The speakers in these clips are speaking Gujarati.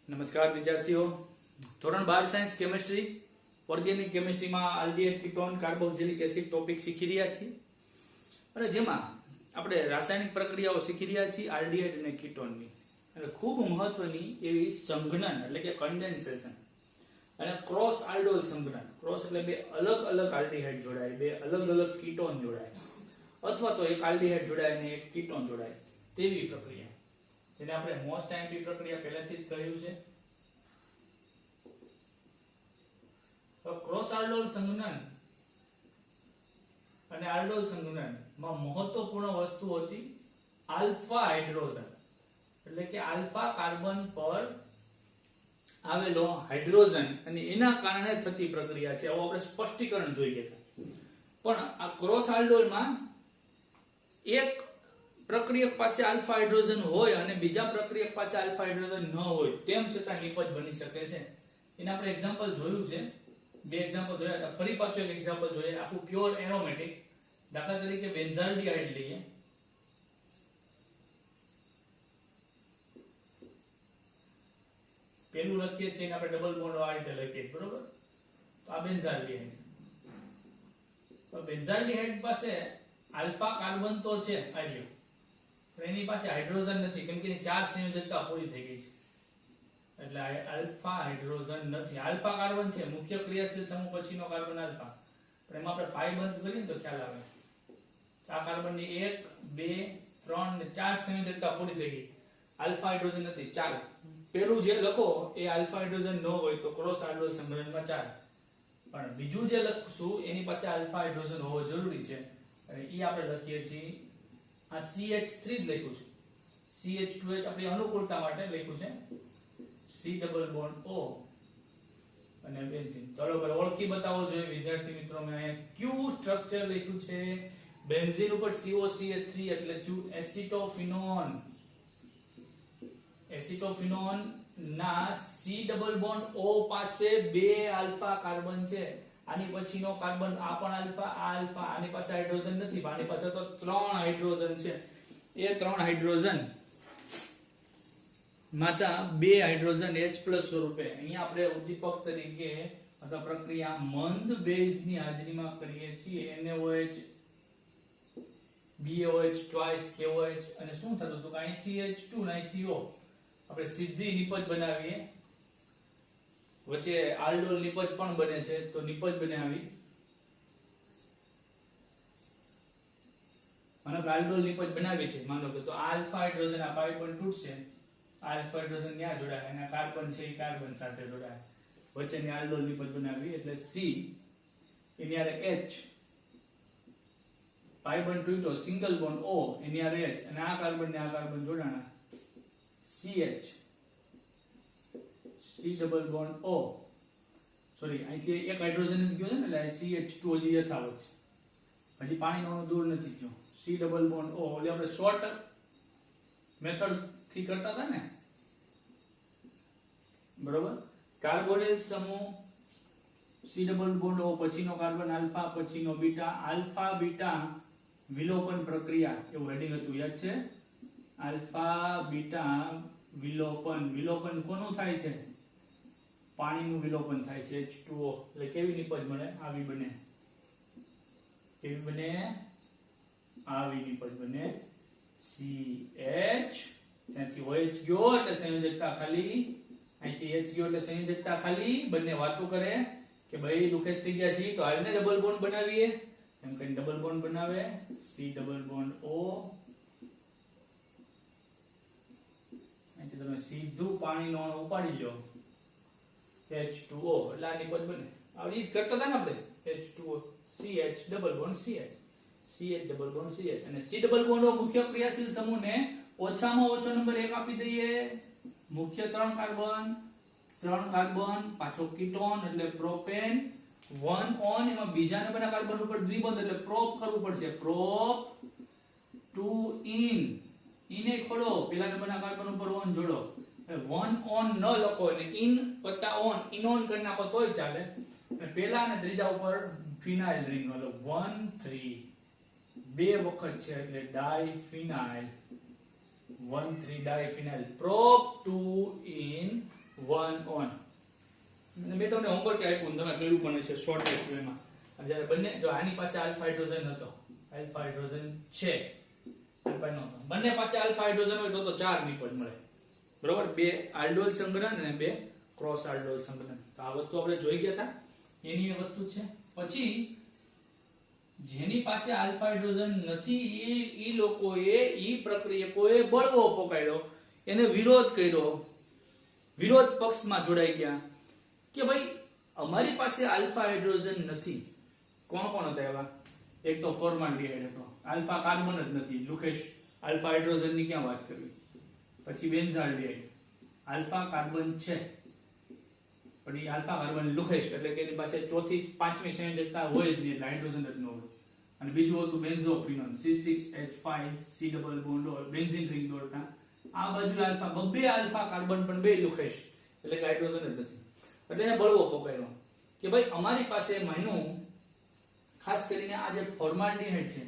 નમસ્કાર વિદ્યાર્થીઓ, ધોરણ 12 સાયન્સ કેમેસ્ટ્રી ઓર્ગેનિક કેમેસ્ટ્રીમાં aldehyde ketone carboxylic acid topic શીખી રહ્યા છીએ અને જેમાં આપણે રાસાયણિક પ્રક્રિયાઓ શીખી રહ્યા છીએ આલ્ડીહાઇડ અને કીટોનની. અને ખૂબ મહત્વની એવી સંઘનન એટલે કે કન્ડેન્સેશન અને ક્રોસ આલ્ડોલ સંઘનન. ક્રોસ એટલે બે અલગ અલગ આલ્ડીહાઇડ જોડાય, બે અલગ અલગ કીટોન જોડાય, અથવા તો એક આલ્ડીહાઇડ જોડાય અને એક કીટોન જોડાય તેવી પ્રક્રિયા, જેને આપણે મોસ્ટ આઈએમપી પ્રક્રિયા પહેલાથી જ કહ્યું છે. તો ક્રોસ આલ્ડોલ સંઘનન અને આલ્ડોલ સંઘનન માં મહત્વપૂર્ણ વસ્તુ હતી આલ્ફા હાઇડ્રોજન, એટલે કે આલ્ફા કાર્બન પર આવેલો હાઇડ્રોજન અને એના કારણે થતી પ્રક્રિયા છે. આવું આપણે સ્પષ્ટીકરણ જોઈ ગયા. પણ આ ક્રોસ આલ્ડોલમાં એક પ્રક્રિયક પાસે આલ્ફા હાઇડ્રોજન હોય અને બીજા પ્રક્રિયક પાસે આલ્ફા હાઇડ્રોજન ન હોય, તેમ છતાં નિપજ બની શકે છે. એને આપણે એક્ઝામ્પલ જોયું છે, બે એક્ઝામ્પલ જોયા હતા. ફરી પાછું એક એક્ઝામ્પલ જોઈએ, આખું પ્યોર એરોમેટિક. દાખલા તરીકે બેન્ઝાલ્ડિહાઇડ લઈએ. પેલું લખીએ છીએ એને આપણે ડબલ બોન્ડ આ રીતે લખીએ, બરોબર? તો આ બેન્ઝાલ્ડિહાઇડ. તો બેન્ઝાલ્ડિહાઇડ પાસે આલ્ફા કાર્બન તો છે આર્યો, પણ એની પાસે હાઇડ્રોજન નથી, કેમ કે એની ચાર સંયોજકતા પૂરી થઈ ગઈ છે, એટલે આલ્ફા હાઇડ્રોજન નથી. આલ્ફા કાર્બન છે, મુખ્ય ક્રિયાશીલ સમૂહ પછીનો કાર્બન આલ્ફા, પણ એમાં આપણે પાઈ બંધ કરીએ ને તો ખ્યાલ આવે. આ કાર્બનની 1 2 3 ને 4 સંયોજકતા પૂરી થઈ ગઈ, આલ્ફા હાઇડ્રોજન નથી. ચાલો પેલું જે લખો એ આલ્ફા હાઇડ્રોજન ન હોય તો ક્રોસ આલ્ડોલ સંઘનનમાં ચાલે, પણ બીજું જે લખશું એની પાસે આલ્ફા હાઇડ્રોજન હોવો જરૂરી છે, અને એ આપણે લખીએ છીએ આ CH3 જ લખ્યું છે. CH2H આપણી અનુકૂળતા માટે લખ્યું છે. C ડબલ બોન્ડ O અને બેન્ઝીન. ચાલો પર ઓળખી બતાવો જોઈએ વિદ્યાર્થી મિત્રો. મેં અહીંયા ક્યુ સ્ટ્રક્ચર લખ્યું છે. બેન્ઝીન ઉપર COCH3 એટલે થયું એસિટોફિનોન. એસિટોફિનોન ના C ડબલ બોન્ડ O પાસે બે આલ્ફા કાર્બન છે. આની પછીનો કાર્બન આ પણ આલ્ફા, આ આલ્ફા. આની પાસે હાઇડ્રોજન નથી, આની પાસે તો 3 હાઇડ્રોજન છે. એ 3 હાઇડ્રોજન માતા બે હાઇડ્રોજન H+ સ્વરૂપે અહીંયા આપણે ઉદ્દીપક તરીકે અથવા પ્રક્રિયા મંદ બેઝની હાજરીમાં કરીએ છીએ. NaOH BaOH ટ્વાઇસ KOH અને શું થતું હતું કે અહીંથી H2 ને અહીંથી O આપણે સીધી નિપજ બનાવીએ. વચ્ચે આલ્ડોલ નિપજ પણ બને છે, તો નિપજ બનાવી માનો કે આલ્ડોલ નિપજ બનાવી છે, માનો કે તો આલ્ફા હાઇડ્રોજન આ પાઈ પણ તૂટશે, આલ્ફા હાઇડ્રોજન ત્યાં જોડાય અને કાર્બન છે એ કાર્બન સાથે જોડાય, વચ્ચેની આલ્ડોલ નિપજ બનાવી એટલે C એની આરે H, પાઈ બંધ તૂટ્યો, સિંગલ બોન્ડ O એની આરે H, અને આ કાર્બન ને આ કાર્બન જોડાણા CH, C double bond O. Sorry, અહીંથી એક હાઇડ્રોજન જ ગયો છે ને, એટલે CH2 હજી યથાવત છે, હજી પાણીનો અણુ દૂર નથી થયો. C ડબલ બોન્ડ O એટલે આપણે શોર્ટ મેથડ થી કરતા હતા ને, બરોબર? કાર્બોનિલ સમૂહ C ડબલ બોન્ડ O પછીનો કાર્બન આલ્ફા, પછીનો બીટા. આલ્ફા બીટા વિલોપન પ્રક્રિયા એવું હેડિંગ હતું, યાદ છે? આલ્ફા બીટા વિલોપન. વિલોપન કોનું થાય છે? પાણીનું વિલોપન થાય છે, H2O. એટલે કેવી નિપજ મળે? આવી બને. કેવી બને? આવી નિપજ બને. CH, ત્યાંથી OH ગયો એટલે સંયોજકતા ખાલી, અહીંથી H ગયો એટલે સંયોજકતા ખાલી. બંને વાતો કરે કે ભાઈ લુકેજ થઈ ગયા છે, તો હાલને ડબલ બોન્ડ બનાવીએ. એમ કરીને ડબલ બોન્ડ બનાવે. C double bond O. અહીંથી તમે સીધું પાણીનો અણુ ઉપાડી લો, H2O, એટલે આ નિપજ બને. હવે ઈ જ કરતા હતા ને આપણે, H2O CH double bond CH, CH double bond CH. અને C ડબલ બોન્ડ મુખ્ય ક્રિયાશીલ સમૂહને ઓછામાં ઓછો નંબર 1 આપી દઈએ. મુખ્ય 3 કાર્બન, પાછો કીટોન એટલે પ્રોપેન, 1 ઓન. એમાં બીજા નંબરના કાર્બન ઉપર દ્વિબંધ એટલે પ્રોપ કરવું પડશે. Prop 2 in. ઇને ખોડો, પેલા નંબરના કાર્બન ઉપર ઓન જોડો. 1 ઓન ન લખો અને ઇન વત્તા ઓન, ઇનોન કરી નાખો તોય ચાલે. અને પેલા અને ત્રીજા ઉપર ફિનાઇલ રિંગ નો 1 3 બે વખત છે એટલે ડાયફિનાઇલ. 1,3 ડાયફિનાઇલ. prop 2 in 1 on. મેં તમને હોમવર્ક આપ્યું તમે કયું બને છે શોર્ટેસ્ટ વેમાં. જ્યારે બંને જો આની પાસે આલ્ફા હાઇડ્રોજન હતો, આલ્ફા હાઇડ્રોજન છે, આલ્ફા નહોતો, બંને પાસે આલ્ફા હાઇડ્રોજન હોય તો 4 નિપજ મળે, બરોબર. 2 આલ્ડોલ સંઘનન અને 2 ક્રોસ આલ્ડોલ સંઘનન. તો આ વસ્તુ આપણે જોઈ ગયા હતા, એની એ વસ્તુ છે. પછી જેની પાસે આલ્ફા હાઇડ્રોજન નથી એ લોકોએ પ્રક્રિયકોએ બળવો પકડ્યો, એને વિરોધ કર્યો, વિરોધ પક્ષમાં જોડાઈ ગયા કે ભાઈ અમારી પાસે આલ્ફા હાઇડ્રોજન નથી. કોણ કોણ હતા એવા? એક તો ફોર્માલ્ડિહાઇડ હતો, આલ્ફા કાર્બન જ નથી, લુકેશ આલ્ફા હાઇડ્રોજન ની ક્યાં વાત કરવી. પછી બેન્ઝાલ્ડિહાઇડ, આલ્ફા કાર્બન છે પણ એ આલ્ફા કાર્બન લુકેશ એટલે કે એની પાસે ચોથી પાંચમી સંયોજકતા હોય જ નહીં, એટલે હાઇડ્રોજન જ ન હોય. અને બીજું હતું બેન્ઝોફિનોન, C6H5 C ડબલ બોન્ડ હોય, બેન્ઝીન રિંગ દોરતા. આ બાજુ આલ્ફા, બબ્બે આલ્ફા કાર્બન પણ બે લુકેશ એટલે કે હાઇડ્રોજન જ નથી. એટલે એને બળવો પકડ્યો કે ભાઈ અમારી પાસે માન્યું, ખાસ કરીને આ જે ફોર્માલ્ડિહાઇડ છે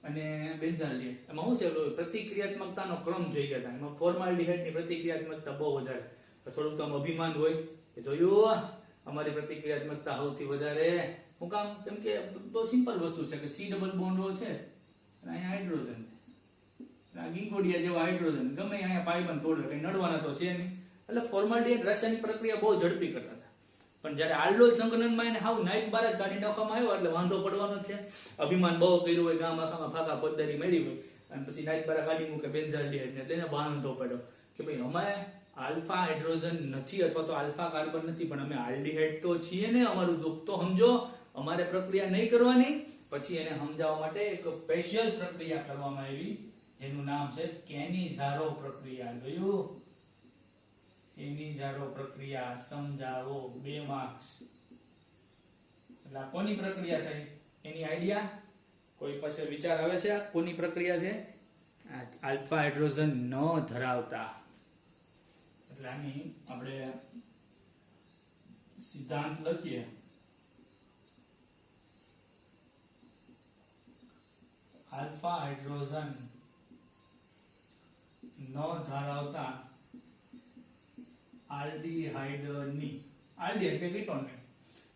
અને બેન્ઝાલ્ડિહાઇડ, એમાં શું છે પ્રતિક્રિયાત્મકતાનો ક્રમ જોઈ ગયા હતા. એમાં ફોર્માલ્ડિહાઇડની પ્રતિક્રિયાત્મકતા બહુ વધારે, થોડુંક આમ અભિમાન હોય કે જોયું અમારી પ્રતિક્રિયાત્મકતા સૌથી વધારે. હું કામ? કેમ કે બહુ સિમ્પલ વસ્તુ છે કે C ડબલ બોન્ડ છે અને અહીંયા હાઇડ્રોજન છે, આ ગિંગોડિયા જેવા હાઇડ્રોજન ગમે અહીંયા પાઇબંધ તોડે, કઈ નડવાના તો છે નહીં. એટલે ફોર્માલ્ડિહાઇડ રાસાયણિક પ્રક્રિયા બહુ ઝડપી કરતા હતા. પણ જ્યારે આલ્ડોલ સંઘનનમાં એને હાવ નાઈટ બાર જ કાઢી નાખવામાં આવ્યો એટલે વાંધો પડવાનો જ છે. અભિમાન બહુ કર્યું હોય, ગામ આખામાં ફાકા પદ્ધતિ મળી હોય અને પછી નાઈટ બાર કાઢી મૂકે બેન્ઝાલ્ડિહાઇડ, એટલે એને વાંધો પડ્યો કે ભાઈ અમે આલ્ફા હાઇડ્રોજન નથી અથવા તો આલ્ફા કાર્બન નથી પણ અમે આલ્ડિહાઇડ તો છીએ ને, અમારું દુઃખ તો સમજો, અમારે પ્રક્રિયા નહીં કરવાની. પછી એને સમજાવવા માટે એક સ્પેશિયલ પ્રક્રિયા કરવામાં આવી જેનું નામ છે કેનિઝારો પ્રક્રિયા. જોયું? કેનિઝારો પ્રક્રિયા સમજાવો, 2 માર્ક્સ. એટલે કોની પ્રક્રિયા થઈ એની આઈડિયા કોઈ પાસે વિચાર આવે છે? કોની પ્રક્રિયા છે? આલ્ફા હાઇડ્રોજન ન ધરાવતા. એટલે આની આપણે સિદ્ધાંત લખીએ. આલ્ફા હાઇડ્રોજન ન ધરાવતા આલ્ડીહાઇડની, આલ્ડીહાઇડ કે કીટોન ને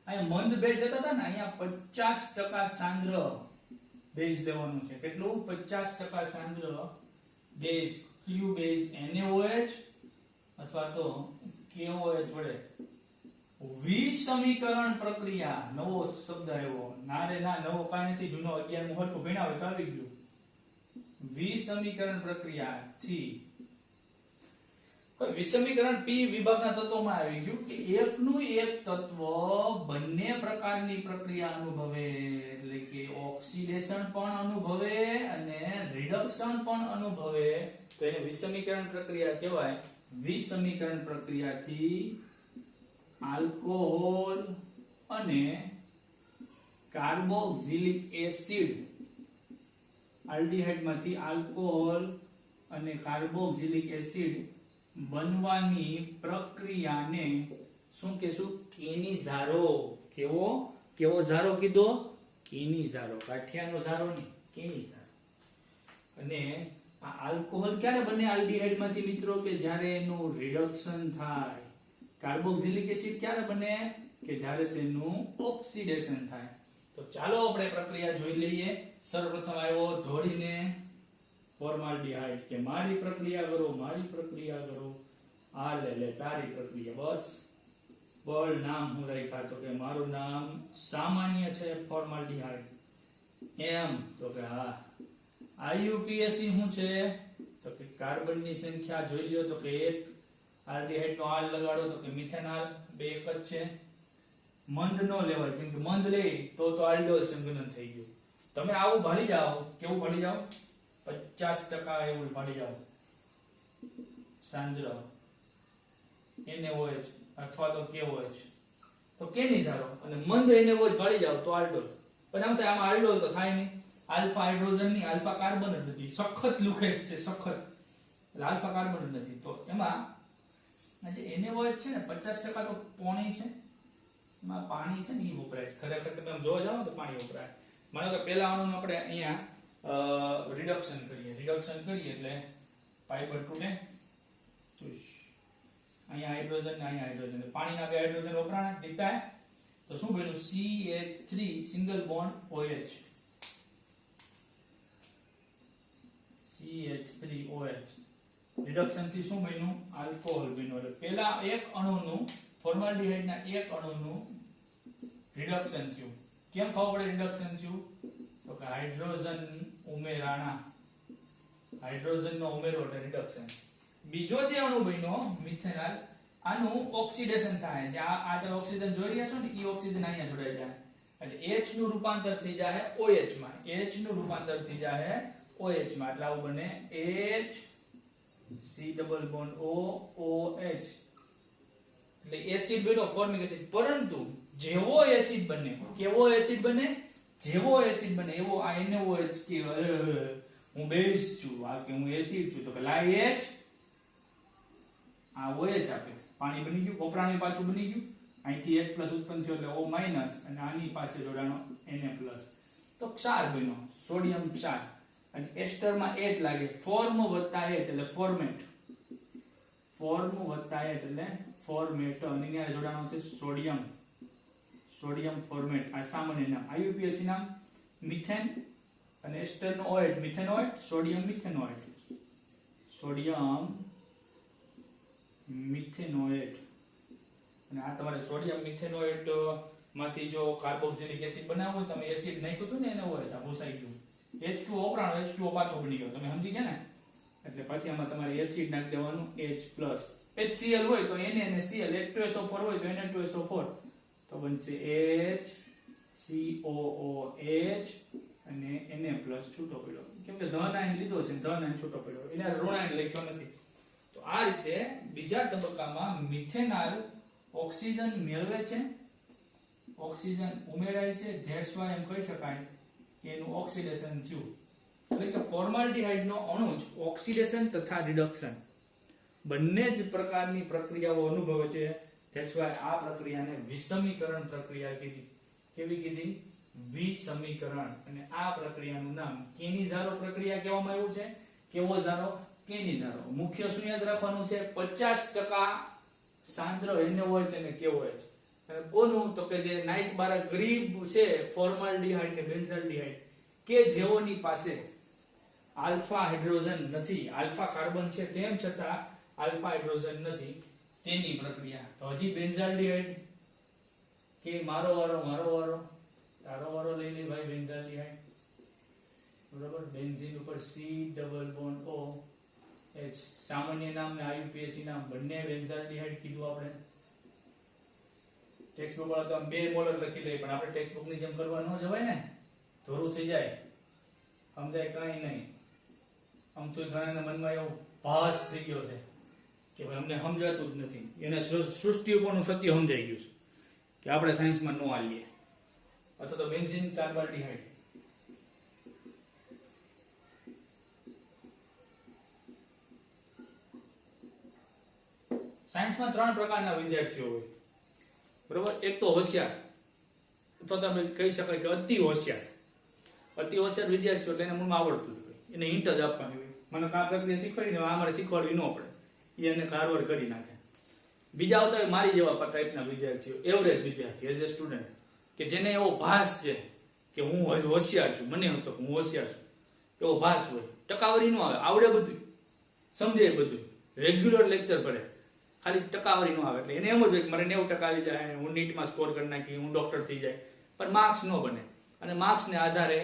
અહીંયા મંદ બેઝ લેતા હતા ને, અહીંયા 50% સાંદ્ર બેઝ લેવાનું છે. કેટલું? 50% સાંદ્ર બેઝ. કયું બેઝ? NaOH અથવા તો KOH વડે વિસમીકરણ પ્રક્રિયા. નવો શબ્દ આવ્યો, ના રે ના, નવો કાંઈ નથી, જૂનો 11મું હરખું ભણ્યા હોય તો આવી ગયું. વિસમીકરણ પ્રક્રિયાથી વિસમીકરણ P વિભાગના તત્વોમાં આવી ગયું કે એકનું એક તત્વ બંને પ્રકારની પ્રક્રિયા અનુભવે, એટલે કે ઓક્સિડેશન પણ અનુભવે અને રિડક્શન પણ અનુભવે, તો એને વિસમીકરણ પ્રક્રિયા કહેવાય. વિસમીકરણ પ્રક્રિયાથી આલ્કોહોલ અને કાર્બોક્સિલિક એસિડ, આલ્ડીહાઇડમાંથી આલ્કોહોલ અને કાર્બોક્સિલિક એસિડ બનવાની પ્રક્રિયાને શું કહેશું? કેનિઝારો. કેવો કેવો ઝારો કીધો? કેનિઝારો. કાઠિયાનો ઝારો નહીં, કેનિઝારો. અને આ આલ્કોહોલ ક્યારે બને આલ્ડીહાઇડમાંથી મિત્રો? કે જ્યારે એનું રિડક્શન થાય. કાર્બોક્સિલિક એસિડ ક્યારે બને? કે જ્યારે તેનું ઓક્સિડેશન થાય. તો ચાલો આપણે પ્રક્રિયા જોઈ લઈએ. સર્વપ્રથમ આવ્યો જોડીને ફોર્માલ્ડિહાઇડ કે મારી પ્રક્રિયા કરો, મારી પ્રક્રિયા કરો. આ લે તારી પ્રક્રિયા. બસ બળ નામ હું રાખ્યા તો કે મારું નામ સામાન્ય છે ફોર્માલ્ડિહાઇડ. એમ તો કે હા. IUPAC શું છે? તો કે કાર્બનની સંખ્યા જોઈ લ્યો તો કે 1. આલ્ડીહાઇડ નો આલ લગાડો તો કે મિથેનોલ, 2 એક જ છે. મંદ નો લેવાય કેમ કે મંદ લે તો આલ્ડોલ સંઘનન થઈ ગયું. તમે આવું ભાળી જાઓ. કેવું ભાળી જાઓ? 50% એવું ભાળી જાઓ. સાંદ્ર NaOH અથવા તો KOH તો કેનિઝારો, અને મંદ NaOH ભાળી જાઓ તો આલ્ડોલ. પણ આમ થાય આમાં આલ્ડોલ તો થાય નહીં. આલ્ફા હાઇડ્રોજન ની, આલ્ફા કાર્બન જ નથી, સખત લુકેશ છે, સખત. એટલે આલ્ફા કાર્બન જ નથી. તો એમાં આ જે NaOH છે ને 50% તો પાણી છે, એમાં પાણી છે ને એ વપરાય છે. ખરેખર તમે આમ જોવા જાઓ તો પાણી વપરાય. માનો કે પહેલા અણુનું આપણે અહીંયા રિડક્શન કરીએ એટલે ફાઈબર તૂટે. અહીંયા હાઇડ્રોજન ને અહીંયા હાઇડ્રોજન, પાણીના બે હાઇડ્રોજન વપરાણા દીકતા તો શું બન્યું CH3 single bond OH, CH3OH reduction થી શું બન્યું આલ્કોહોલ બન્યું. એટલે પહેલા એક અણુનું ફોર્માલ્ડિહાઇડ ના એક અણુનું રિડક્શન થયું. કેમ ખબર પડે રિડક્શન થયું તો કે હાઇડ્રોજન ઉમેરાણા, હાઇડ્રોજન નો ઉમેરો એટલે રિડક્શન. બીજો જે અણુ બન્યો મિથેનોલ, આનું ઓક્સિડેશન થાય. જે આ જે ઓક્સિજન જોઈ રહ્યા છો ને ઈ ઓક્સિજન અહીંયા જોડાઈ જાય એટલે H નું રૂપાંતર થઈ જાય OH માં, H નું રૂપાંતર થઈ જાય OH માં એટલે આવું બને H C double bond O OH એટલે એસિડ બન્યો ફોર્મિક એસિડ. પરંતુ જેવો એસિડ બને, કેવો એસિડ બને, જેવો એસિડ બને એવો આ NaOH કે હું બેઝ છું, આ કે હું એસિડ છું તો કે લાઈ H આ OH આપે, પાણી બની ગયું, કોપરાનું પાછું બની ગયું, અહીંથી H+ ઉત્પન્ન થયો એટલે O- અને આની પાસે જોડાણો Na+, તો ક્ષાર બન્યો, સોડિયમ ક્ષાર. અને એસ્ટર માં એટ લાગે, ફોર્મ વત્તા એટ એટલે ફોર્મેટ, ફોર્મ વત્તા એટ એટલે ફોર્મેટ, અને અહીંયા જોડાણો છે સોડિયમ, સોડિયમ ફોર્મેટ. આ સામાન્ય નામ, IUPAC નામ મિથેન, અને એસ્ટર નો OH મિથેનોઇટ, સોડિયમ મિથેનોઇટ, સોડિયમ મિથેનોઇટ. અને આ તમારે સોડિયમ મિથેનોઇટ માંથી જો કાર્બોક્સિલિક એસિડ બનાવવું હોય, તમે એસિડ નાખ્યું હતું ને એને OH આ ભૂસાઈ ગયું, H2O વપરાણો, H2O પાછો બની ગયો, તમે સમજી ગયા ને. એટલે પછી આમાં તમારે એસિડ નાખી દેવાનું H+, HCl હોય તો Na અને Cl, H2SO4 હોય તો Na2SO4, તો બનશે HCOOH અને Na+ છૂટો પડ્યો, કેમ કે ધન આયન લીધો છે, ધન આયન છૂટો પડ્યો, એને ઋણ આયન લખ્યો નથી. તો આ રીતે બીજા તબક્કામાં મિથેનોલ ઓક્સિજન મેળવે છે, ઓક્સિજન ઉમેરાય છે, ધેટ્સ વાય એમ કહી શકાય કે એનું ઓક્સિડેશન થયું. એટલે કે ફોર્માલ્ડિહાઇડ નો અણુ જ ઓક્સિડેશન તથા રિડક્શન બંને જ પ્રકારની પ્રક્રિયાઓ અનુભવે છે. ધેટ્સ વાય આ પ્રક્રિયાને વિષમીકરણ પ્રક્રિયા કીધી. કેવી કીધી? વિષમીકરણ. અને આ પ્રક્રિયાનું નામ કેનિઝારો પ્રક્રિયા કહેવામાં આવ્યું છે. કેવો ઝારો? કેનિઝારો. મુખ્ય શું યાદ રાખવાનું છે? 50% સાંદ્ર NaOH અને KOH. અને કોનું? તો કે જે નાઇટ બારા ગરીબ છે ફોર્માલ્ડિહાઇડ ને બેન્ઝાલ્ડિહાઇડ કે જેઓની પાસે આલ્ફા હાઇડ્રોજન નથી, આલ્ફા કાર્બન છે તેમ છતાં આલ્ફા હાઇડ્રોજન નથી, તેની પ્રક્રિયા. તો હજી બેન્ઝાલ્ડિહાઇડ કે મારો વારો, તારો વારો લઈ લે ભાઈ બેન્ઝાલ્ડિહાઇડ, બરોબર. બેન્ઝીન ઉપર C ડબલ બોન્ડ OH, સામાન્ય નામ ને IUPAC નામ બંને બેન્ઝાલ્ડિહાઇડ કીધું આપણે. ટેક્સ્ટ બુક વાળા તો આમ 2 મોલર લખી લે, પણ આપણે ટેક્સ્ટ બુક ની જેમ કરવા ન જવાય ને, ધોરું થઈ જાય, સમજાય કઈ નહીં. આમ તો ઘણાના મનમાં એવો ભાસ થઈ ગયો છે કે ભાઈ અમને સમજાતું જ નથી, એને સૃષ્ટિ ઉપરનું સત્ય સમજાઈ ગયું છે કે આપણે સાયન્સમાં ન આવીએ. અથવા તો બેન્ઝીન કાર્બાલ્ડિહાઇડ, સાયન્સમાં 3 પ્રકારના વિદ્યાર્થીઓ હોય, બરોબર. એક તો હોશિયાર, અથવા તો આપણે કહી શકાય કે અતિ હોશિયાર. અતિ હોશિયાર વિદ્યાર્થીઓ એટલે એને મૂળમાં આવડતું જ હોય, એને હિન્ટ જ આપવાની હોય, મને આ પ્રક્રિયા શીખવાડી ને આ મારે શીખવાડવી ન પડે, એ એને કારવાર કરી નાખે. બીજા આવતા હોય મારી જેવા ટાઈપના વિદ્યાર્થીઓ, એવરેજ વિદ્યાર્થી એઝ એ સ્ટુડન્ટ, કે જેને એવો ભાસ છે કે હું હોશિયાર છું, મને હતો હું હોશિયાર છું, એવો ભાસ હોય. ટકાવારી ન આવે, આવડે બધું, સમજે બધું, રેગ્યુલર લેક્ચર પડે, ખાલી ટકાવારી ન આવે. એટલે એને એમ જ હોય કે મારે 90% આવી જાય, હું નીટમાં સ્કોર કરી નાખી, હું ડોક્ટર થઈ જાય, પણ માર્ક્સ ન બને. અને માર્ક્સને આધારે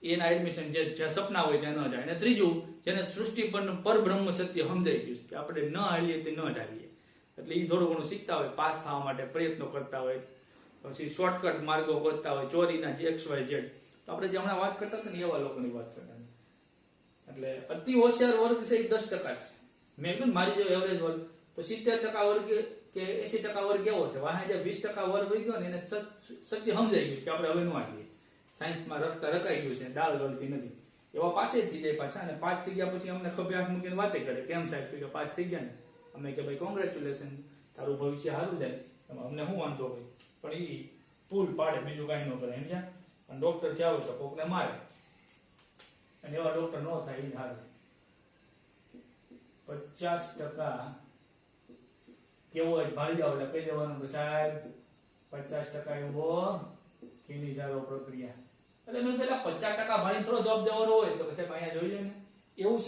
એના એડમિશન જે સપના હોય ત્યાં ન જાય. અને ત્રીજું, જેને સૃષ્ટિ પરનું પરબ્રહ્મ સત્ય સમજાઈ ગયું કે આપણે ન હાલીએ તે ન ચાલીએ, એટલે એ થોડું ઘણું શીખતા હોય, પાસ થવા માટે પ્રયત્નો કરતા હોય, પછી શોર્ટકટ માર્ગો કરતા હોય, ચોરીના XYZ. તો આપણે જે હમણાં વાત કરતા હતા ને એવા લોકોની વાત કરતા. એટલે અતિ હોશિયાર વર્ગ છે એ 10% જ છે. મેં કીધું મારી જો એવરેજ વર્ગ તો 70% વર્ગ કે 80% વર્ગ એવો છે. વાહ જે 20% વર્ગ હોય ગયો ને એને સત્ય સમજાઈ ગયું કે આપણે હવે ન આવીએ, સાયન્સમાં રકાઈ ગયું છે, દાળ ગળતી નથી, એવા પાસે થઈ જાય પાછા. અને પાસ થઈ ગયા પછી અમને ખભે હાથ મૂકીને વાતે કરે, કેમ સાહેબ કે પાસ થઈ ગયા ને? અમે કે ભાઈ કોંગ્રેચ્યુલેશન, તારું ભવિષ્ય સારું જાય, અમને શું વાંધો હોય. પણ એ પૂલ પાડે, બીજું કઈ ન કરે, સમજ્યા? અને ડોક્ટર થયા હોય તો કોકને મારે, અને એવા ડોક્ટર ન થાય એ સારું. 50% કેવો હોય ભાળી જાવ એટલે કહી દેવાનું કે સાહેબ 50% એવો કેની ઝારો પ્રક્રિયા. એટલે મેં પેલા 50% ભાળી થોડો જવાબ દેવાનો હોય તો સાહેબ અહીંયા જોઈ લે ને એવું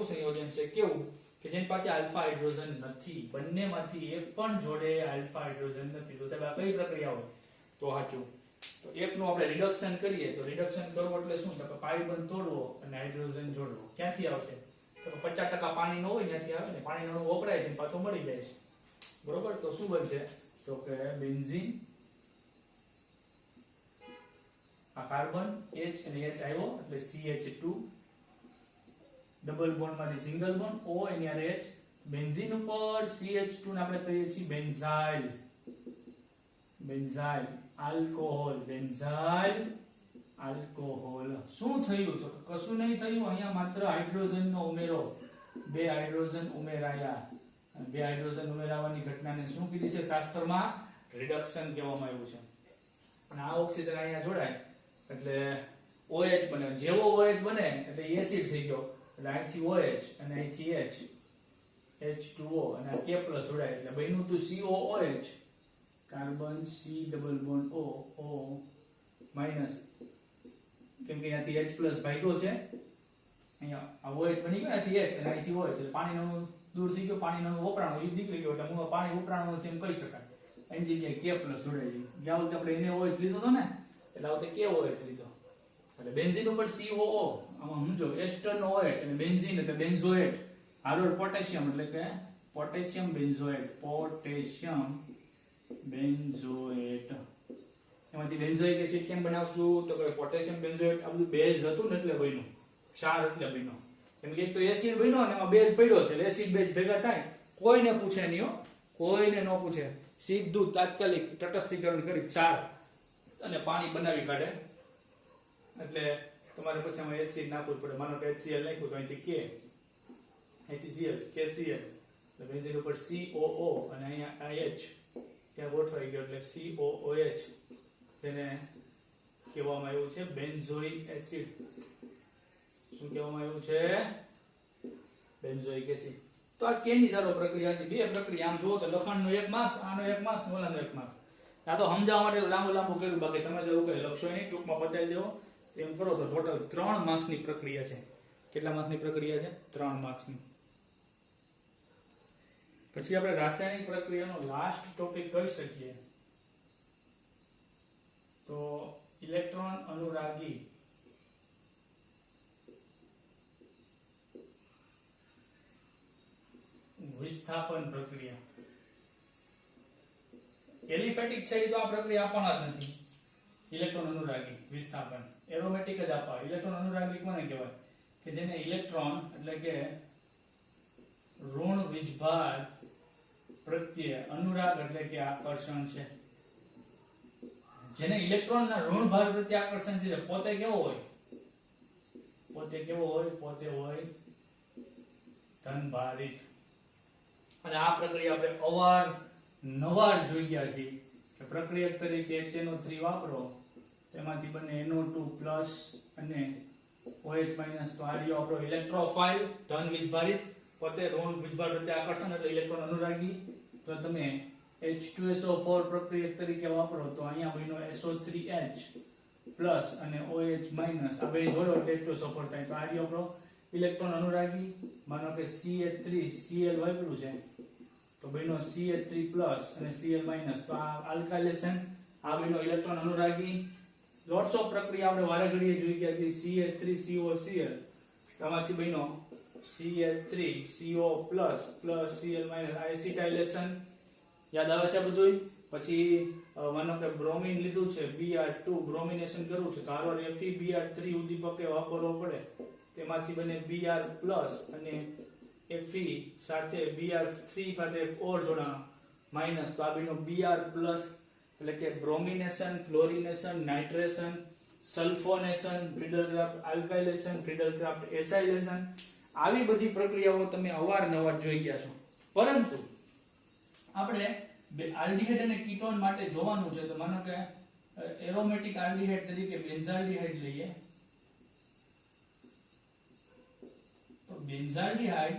સંયોજન છે કેવું કે જેની પાસે આલ્ફા હાઇડ્રોજન નથી, બંનેમાંથી એક પણ જોડે આલ્ફા હાઇડ્રોજન નથી. તો સાહેબ આ કઈ પ્રક્રિયા હોય? તો સાચું. તો એકનું આપણે રિડક્શન કરીએ તો રિડક્શન કરવું એટલે શું? તો કે પાઈ બંધ તોડવો અને હાઇડ્રોજન જોડવો. ક્યાંથી આવશે? તો 50% પાણી નો હોય ત્યાંથી આવે ને, પાણીનો અણુ વપરાય છે પાછો મળી જાય છે, બરોબર. તો શું બનશે? તો કે બેન્ઝીન, આ કાર્બન H અને H આવ્યો એટલે CH2, ડબલ બોન્ડ માંથી સિંગલ બોન્ડ O એની હારે H, બેન્ઝીન ઉપર CH2 ને આપણે કહીએ છીએ benzyl, benzyl alcohol, benzyl alcohol. શું થયું? તો કશું નહીં થયું, અહીંયા માત્ર હાઇડ્રોજન નો ઉમેરો, બે હાઇડ્રોજન ઉમેરાયા. બે હાઇડ્રોજન ઉમેરાવાની ઘટનાને શું કીધી છે શાસ્ત્રમાં? રિડક્શન કહેવામાં આવ્યું છે. અને આ ઓક્સિજન અહીંયા જોડાય એટલે OH બને. જેવો OH બને એટલે એસિડ થઈ ગયો એટલે અહીંથી OH અને અહીંથી H, H2O અને આ K+ જોડાય એટલે બન્યું તો COOH, carbon C double bond O, O minus, કેમ કે અહીંયાથી H+ ભાગ્યો છે, અહીંયા આ OH બની ગયો, અહીંથી H અને અહીંથી OH એટલે પાણીનો અણુ દૂર થઈ ગયો, પાણીનો અણુ વપરાણો એ નીકળી ગયો એટલે હું પાણી વપરાણો છે એમ કહી શકાય. એની જગ્યાએ K+ જોડાઈ ગયું. ગયા વખતે આપણે એને OH લીધો હતો ને એટલે આ વખતે KOH લીધો એટલે બેન્ઝીન ઉપર COO, આમાં સમજો એસ્ટર નો OH અને બેન્ઝીન એટલે બેન્ઝોએટ, હાર્ડર પોટેશિયમ એટલે કે પોટેશિયમ બેન્ઝોએટ, પોટેશિયમ બેન્ઝોએટ. એમાંથી બેન્ઝોઇક એસિડ કેમ બનાવશું? તો કે પોટેશિયમ બેન્ઝોએટ આ બધું બેઝ હતું ને એટલે બન્યું, ક્ષાર એટલે બન્યો. કેમ કે એક તો એસિડ બન્યો અને એમાં બેઝ પડ્યો છે એટલે એસિડ બેઝ ભેગા થાય, કોઈને પૂછે નહીં હો, કોઈને ન પૂછે, સીધું તાત્કાલિક તટસ્થીકરણ કરી ક્ષાર અને પાણી બનાવી કાઢે. એટલે તમારે પછી આમાં HCl નાખવું પડે. માનો કે HCl નાખ્યું તો અહીંથી K, અહીંથી Cl, KCl એટલે બેન્ઝીન ઉપર COO અને અહીંયા H ત્યાં ગોઠવાઈ ગયો એટલે COOH, જેને કહેવામાં આવ્યું છે બેન્ઝોઇક એસિડ. શું કહેવામાં આવ્યું છે? Benzoic acid. તો આ કેની ઝારો પ્રક્રિયા હતી. બે પ્રક્રિયા, આમ જુઓ તો લખાણનો 1 માર્ક્સ, આનો 1 માર્ક્સ, ઓલાનો 1 માર્ક્સ. આ તો સમજાવવા માટે લાંબુ કર્યું, બાકી તમે જો કઈ લખશો નહીં, ટૂંકમાં બતાવી દેવો એમ કરો તો ટોટલ 3 માર્ક્સની પ્રક્રિયા છે. કેટલા માર્ક્સની પ્રક્રિયા છે? 3 માર્ક્સની. પછી આપણે રાસાયણિક પ્રક્રિયાનો લાસ્ટ ટોપિક કહી શકીએ તો ઇલેક્ટ્રોન અનુરાગી વિસ્થાપન પ્રક્રિયા. એલિફેટિક છે તો આ પ્રક્રિયા આપવાના જ નથી. ઇલેક્ટ્રોન અનુરાગી વિસ્થાપન એરોમેટિક જ આપવા. ઇલેક્ટ્રોન અનુરાગી કોને કહેવાય? કે જેને ઇલેક્ટ્રોન એટલે કે ઋણ વીજભાર પ્રત્યે અનુરાગ એટલે કે આકર્ષણ છે. જેને ઇલેક્ટ્રોનના ઋણ ભાર પ્રત્યે આકર્ષણ છે, પોતે કેવો હોય? પોતે હોય ધનભારિત. અને આ પ્રક્રિયા આપણે અવારનવાર જોઈ ગયા છીએ કે પ્રક્રિયક તરીકે HNO3 વાપરો, તેમાંથી બને NO2+ અને OH- તો આ રહ્યો આપણો ઇલેક્ટ્રોફાઇલ, ધન વીજભારિત, પોતે ઋણ વીજભાર પ્રત્યે આકર્ષણ એટલે ઇલેક્ટ્રોન અનુરાગી. તો તમે H2SO4 પ્રક્રિયક તરીકે વાપરો તો અહીંયા બન્યો SO3H+ અને OH- આ બે જોડો એટલે H2SO4 થાય. તો આ રહ્યો આપણો ઇલેક્ટ્રોન અનુરાગી. માનો કે CH3Cl વાપર્યું છે તો બન્યો CH3+ અને Cl-. તો આ આલ્કાઇલેશન, આ બન્યો ઇલેક્ટ્રોન અનુરાગી. લોટ્સ ઓફ પ્રક્રિયા આપણે વારે ઘડીએ જોઈ ગયા છે. CH3COCl આમાંથી બન્યો CH3CO+ Cl- આ એસિટાઇલેશન. યાદ આવે છે બધું? પછી માનો કે બ્રોમિન લીધું છે, Br2 બ્રોમિનેશન કરવું છે તો Fe-Br3 ઉદ્દીપકે વાપરવો પડે, તેમાંથી બને Br+ અને Fe સાથે Br3 સાથે ઓર જોડાણો માઈનસ, તો આ બન્યો Br+ એટલે કે bromination, chlorination, nitration, sulphonation, Friedel Crafts alkylation, Friedel Crafts acylation. આવી બધી પ્રક્રિયાઓ તમે અવારનવાર જોઈ ગયા છો. પરંતુ આપણે આલ્ડીહાઇડ અને કીટોન માટે જોવાનું છે. તો માનો કે એરોમેટિક આલ્ડીહાઇડ તરીકે બેન્ઝાલ્ડીહાઇડ લઈએ તો બેન્ઝાલ્ડીહાઇડ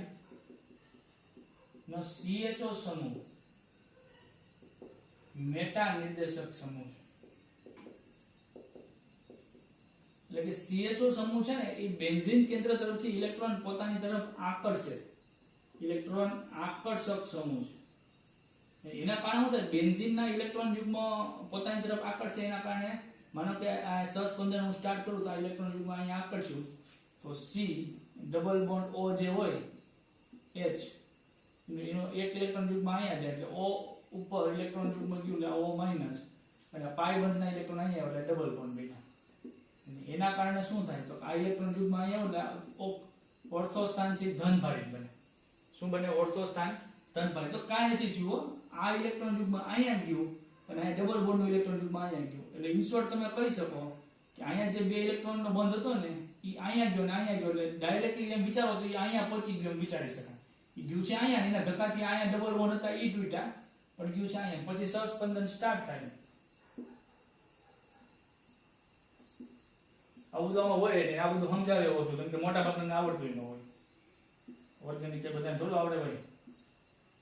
નો CHO સમૂહ મેટા નિર્દેશક સમૂહ એટલે કે CHO સમૂહ છે ને એ બેન્ઝીન કેન્દ્ર તરફથી ઇલેક્ટ્રોન પોતાની તરફ આકર્ષે ઇલેક્ટ્રોન આકર્ષક સમૂહ છે એના કારણે શું થાય બેન્ઝીનના ઇલેક્ટ્રોન યુગ્મ પોતાની તરફ આકર્ષે એના કારણે માનો કે આ સહ હું સ્ટાર્ટ કરું તો આ ઇલેક્ટ્રોન યુગ્મ અહીંયા આકર્ષ્યું તો C ડબલ બોન્ડ O જે હોય H એનો એક ઇલેક્ટ્રોન યુગ્મ અહીંયા જાય એટલે O ઉપર ઇલેક્ટ્રોન યુગ્મ ગયું એટલે O માઈનસ અને પાઈ બંધના ઇલેક્ટ્રોન અહીંયા આવે એટલે ડબલ બોન્ડ બન્યા એના કારણે શું થાય તો આ ઇલેક્ટ્રોન યુગ્મ અહીંયા આવે એટલે ઓર્થો સ્થાન છે ધનભારિત બને શું બને ઓર્થો સ્થાન ધનભારિત તો કાંઈ નથી જુઓ આ ઇલેક્ટ્રોન યુગ્મ અહીંયા ગયું અને આ ડબલ બોન્ડ નું ઇલેક્ટ્રોન યુગ્મ અહીંયા ગયું એટલે ઇન શોર્ટ તમે કહી શકો કે અહીંયા જે બે ઇલેક્ટ્રોન નો બંધ હતો ને એ અહીંયા ગયો ને અહીંયા ગયો એટલે ડાયરેક્ટલી એમ વિચારો તો એ અહીંયા પહોંચી ગયો એમ વિચારી શકાય એ ગયું છે અહીંયા એના ધક્કાથી અહીંયા ડબલ બોન્ડ હતા એ તૂટ્યા પણ ગયું છે અહીંયા પછી સહસ્પંદન સ્ટાર્ટ થાય આવું તો આમાં હોય ને આ બધું સમજાવે એવો છું કેમ કે મોટા ભાગને આવડતું ન હોય ઓર્ગેનિક એ બધાને થોડું આવડે ભાઈ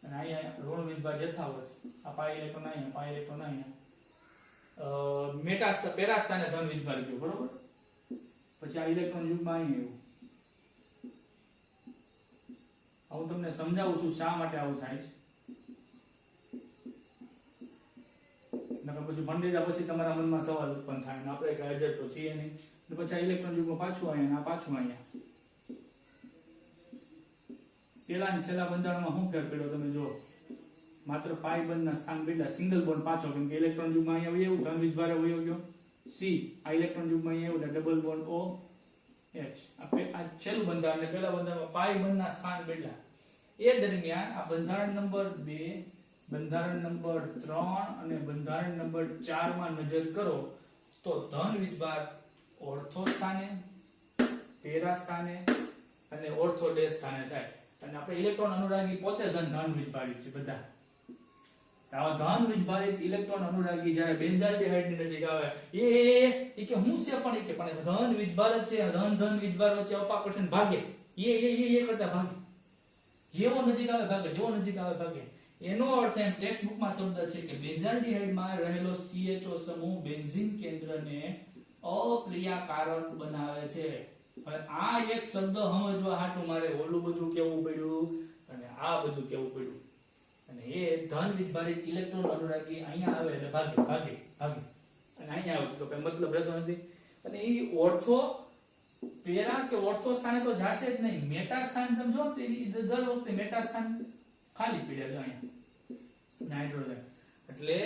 અને અહીંયા ઋણ વીજભાર યથાવત આ પાઈ ઇલેક્ટ્રોન અહીંયા મેટા પેરા સ્થાને ધન વીજભાર ગયો બરોબર પછી આ ઇલેક્ટ્રોન યુગમાં અહીંયા એવું હું તમને સમજાવું છું શા માટે આવું થાય છે નકર પછી ભણી લીધા પછી તમારા મનમાં સવાલ ઉત્પન્ન થાય ને આપણે કઈ હાજર તો છીએ નહીં પછી આ ઇલેક્ટ્રોન યુગમાં પાછું અહીંયા પાછું અહીંયા પેલા અને છેલ્લા બંધારણમાં શું ફેર પડ્યો તમે જો માત્ર પાઈ બંધના સ્થાન બદલા સિંગલ બોન્ડ પાછો કેમ કે ઇલેક્ટ્રોન યુગમાં અહીંયા એવું ધન વીજભારે વયો ગયો સી આ ઇલેક્ટ્રોન યુગમાં અહીંયા એવું ડબલ બોન્ડ O H આ છેલ્લું બંધારણ ને પેલા બંધારણમાં પાઈ બંધના સ્થાન બદલા એ દરમિયાન આ બંધારણ નંબર 2 બંધારણ નંબર 3 અને બંધારણ નંબર 4 માં નજર કરો તો ધન વીજભાર ઓર્થો સ્થાને પેરા સ્થાને અને ઓર્થો ડેશ સ્થાને થાય અને આપણે ઇલેક્ટ્રોન અનુરાગી પોતે ધન વીજભારિત છે બધા આવા ધન વીજભારિત ઇલેક્ટ્રોન અનુરાગી જ્યારે બેન્ઝાલ્ડિહાઇડ ની નજીક આવે એ કે હું છે પણ એ કે પણ ધન વીજભાર છે ધન વીજભાર વચ્ચે અપાકર્ષણ ભાગે એ કરતા ભાગે જેવો નજીક આવે ભાગે જેવો નજીક આવે ભાગે એનો અર્થ એમ ટેક્સ્ટ બુકમાં શબ્દ છે કે બેન્ઝાલ્ડિહાઇડ માં રહેલો CHO સમૂહ બેન્ઝીન કેન્દ્રને અક્રિયાકારક બનાવે છે હવે આ એક શબ્દ સમજવા હાટુ મારે ઓલું બધું કેવું પડ્યું અને આ બધું કેવું પડ્યું અને એ ધન વીજભારિત ઇલેક્ટ્રોન અનુરાગી અહીંયા આવે એટલે ભાગે અને અહીંયા આવે તો કઈ મતલબ રહેતો નથી અને એ ઓર્થો પેરા કે ઓર્થો સ્થાને તો જાશે જ નહીં મેટા સ્થાન તમે જો તો દર વખતે મેટા સ્થાન ખાલી પડ્યા છે અહીંયા નાઇટ્રોજન એટલે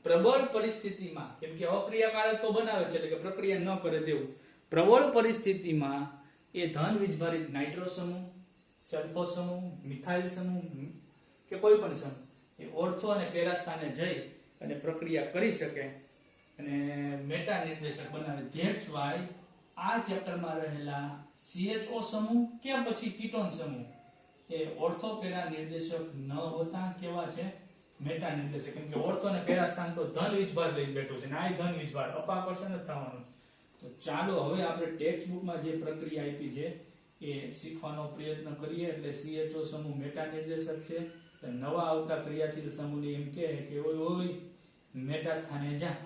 પ્રબળ પરિસ્થિતિમાં કેમ કે અક્રિયાકારક તો બનાવે છે એટલે કે પ્રક્રિયા ન કરે તેવું પ્રબળ પરિસ્થિતિમાં એ ધન વીજભારિત નાઇટ્રો સમૂહ સલ્ફો સમૂહ મિથાઇલ સમૂહ કે કોઈ પણ સમૂહ એ ઓર્થો અને પેરા સ્થાને જઈ અને પ્રક્રિયા કરી શકે અને મેટા નિર્દેશક બનાવે ધેટ્સ વાય આ ચેપ્ટરમાં રહેલા CHO સમૂહ કે પછી કીટોન સમૂહ એ ઓર્થો પેરા નિર્દેશક ન હોતા કેવા છે મેટા નિર્દેશક કેમ કે ઓર્થો અને પેરા સ્થાન તો ધન વીજભાર લઈને બેઠું છે ને આ ધન વીજભાર અપાકર્ષણ જ થવાનું તો ચાલો હવે આપણે ટેક્સ્ટ બુકમાં જે પ્રક્રિયા આપી છે એ શીખવાનો પ્રયત્ન કરીએ એટલે CHO સમૂહ મેટા નિર્દેશક છે તો નવા આવતા ક્રિયાશીલ સમૂહને એમ કહે કે ઓય મેટા સ્થાને જા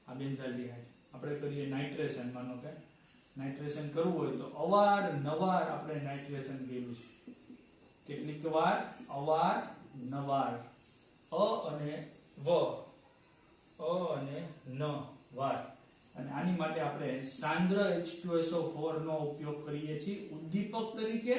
આ બેન્ઝાલ્ડિહાઇડ આપણે કરીએ નાઇટ્રેશન માનો કે નાઇટ્રેશન કરવું હોય તો અવારનવાર આપણે નાઇટ્રેશન કર્યું છે કેટલીક વાર અવારનવાર અને ન વાર અને આની માટે આપણે સાંદ્ર H2SO4 નો ઉપયોગ કરીએ છીએ ઉદ્દીપક તરીકે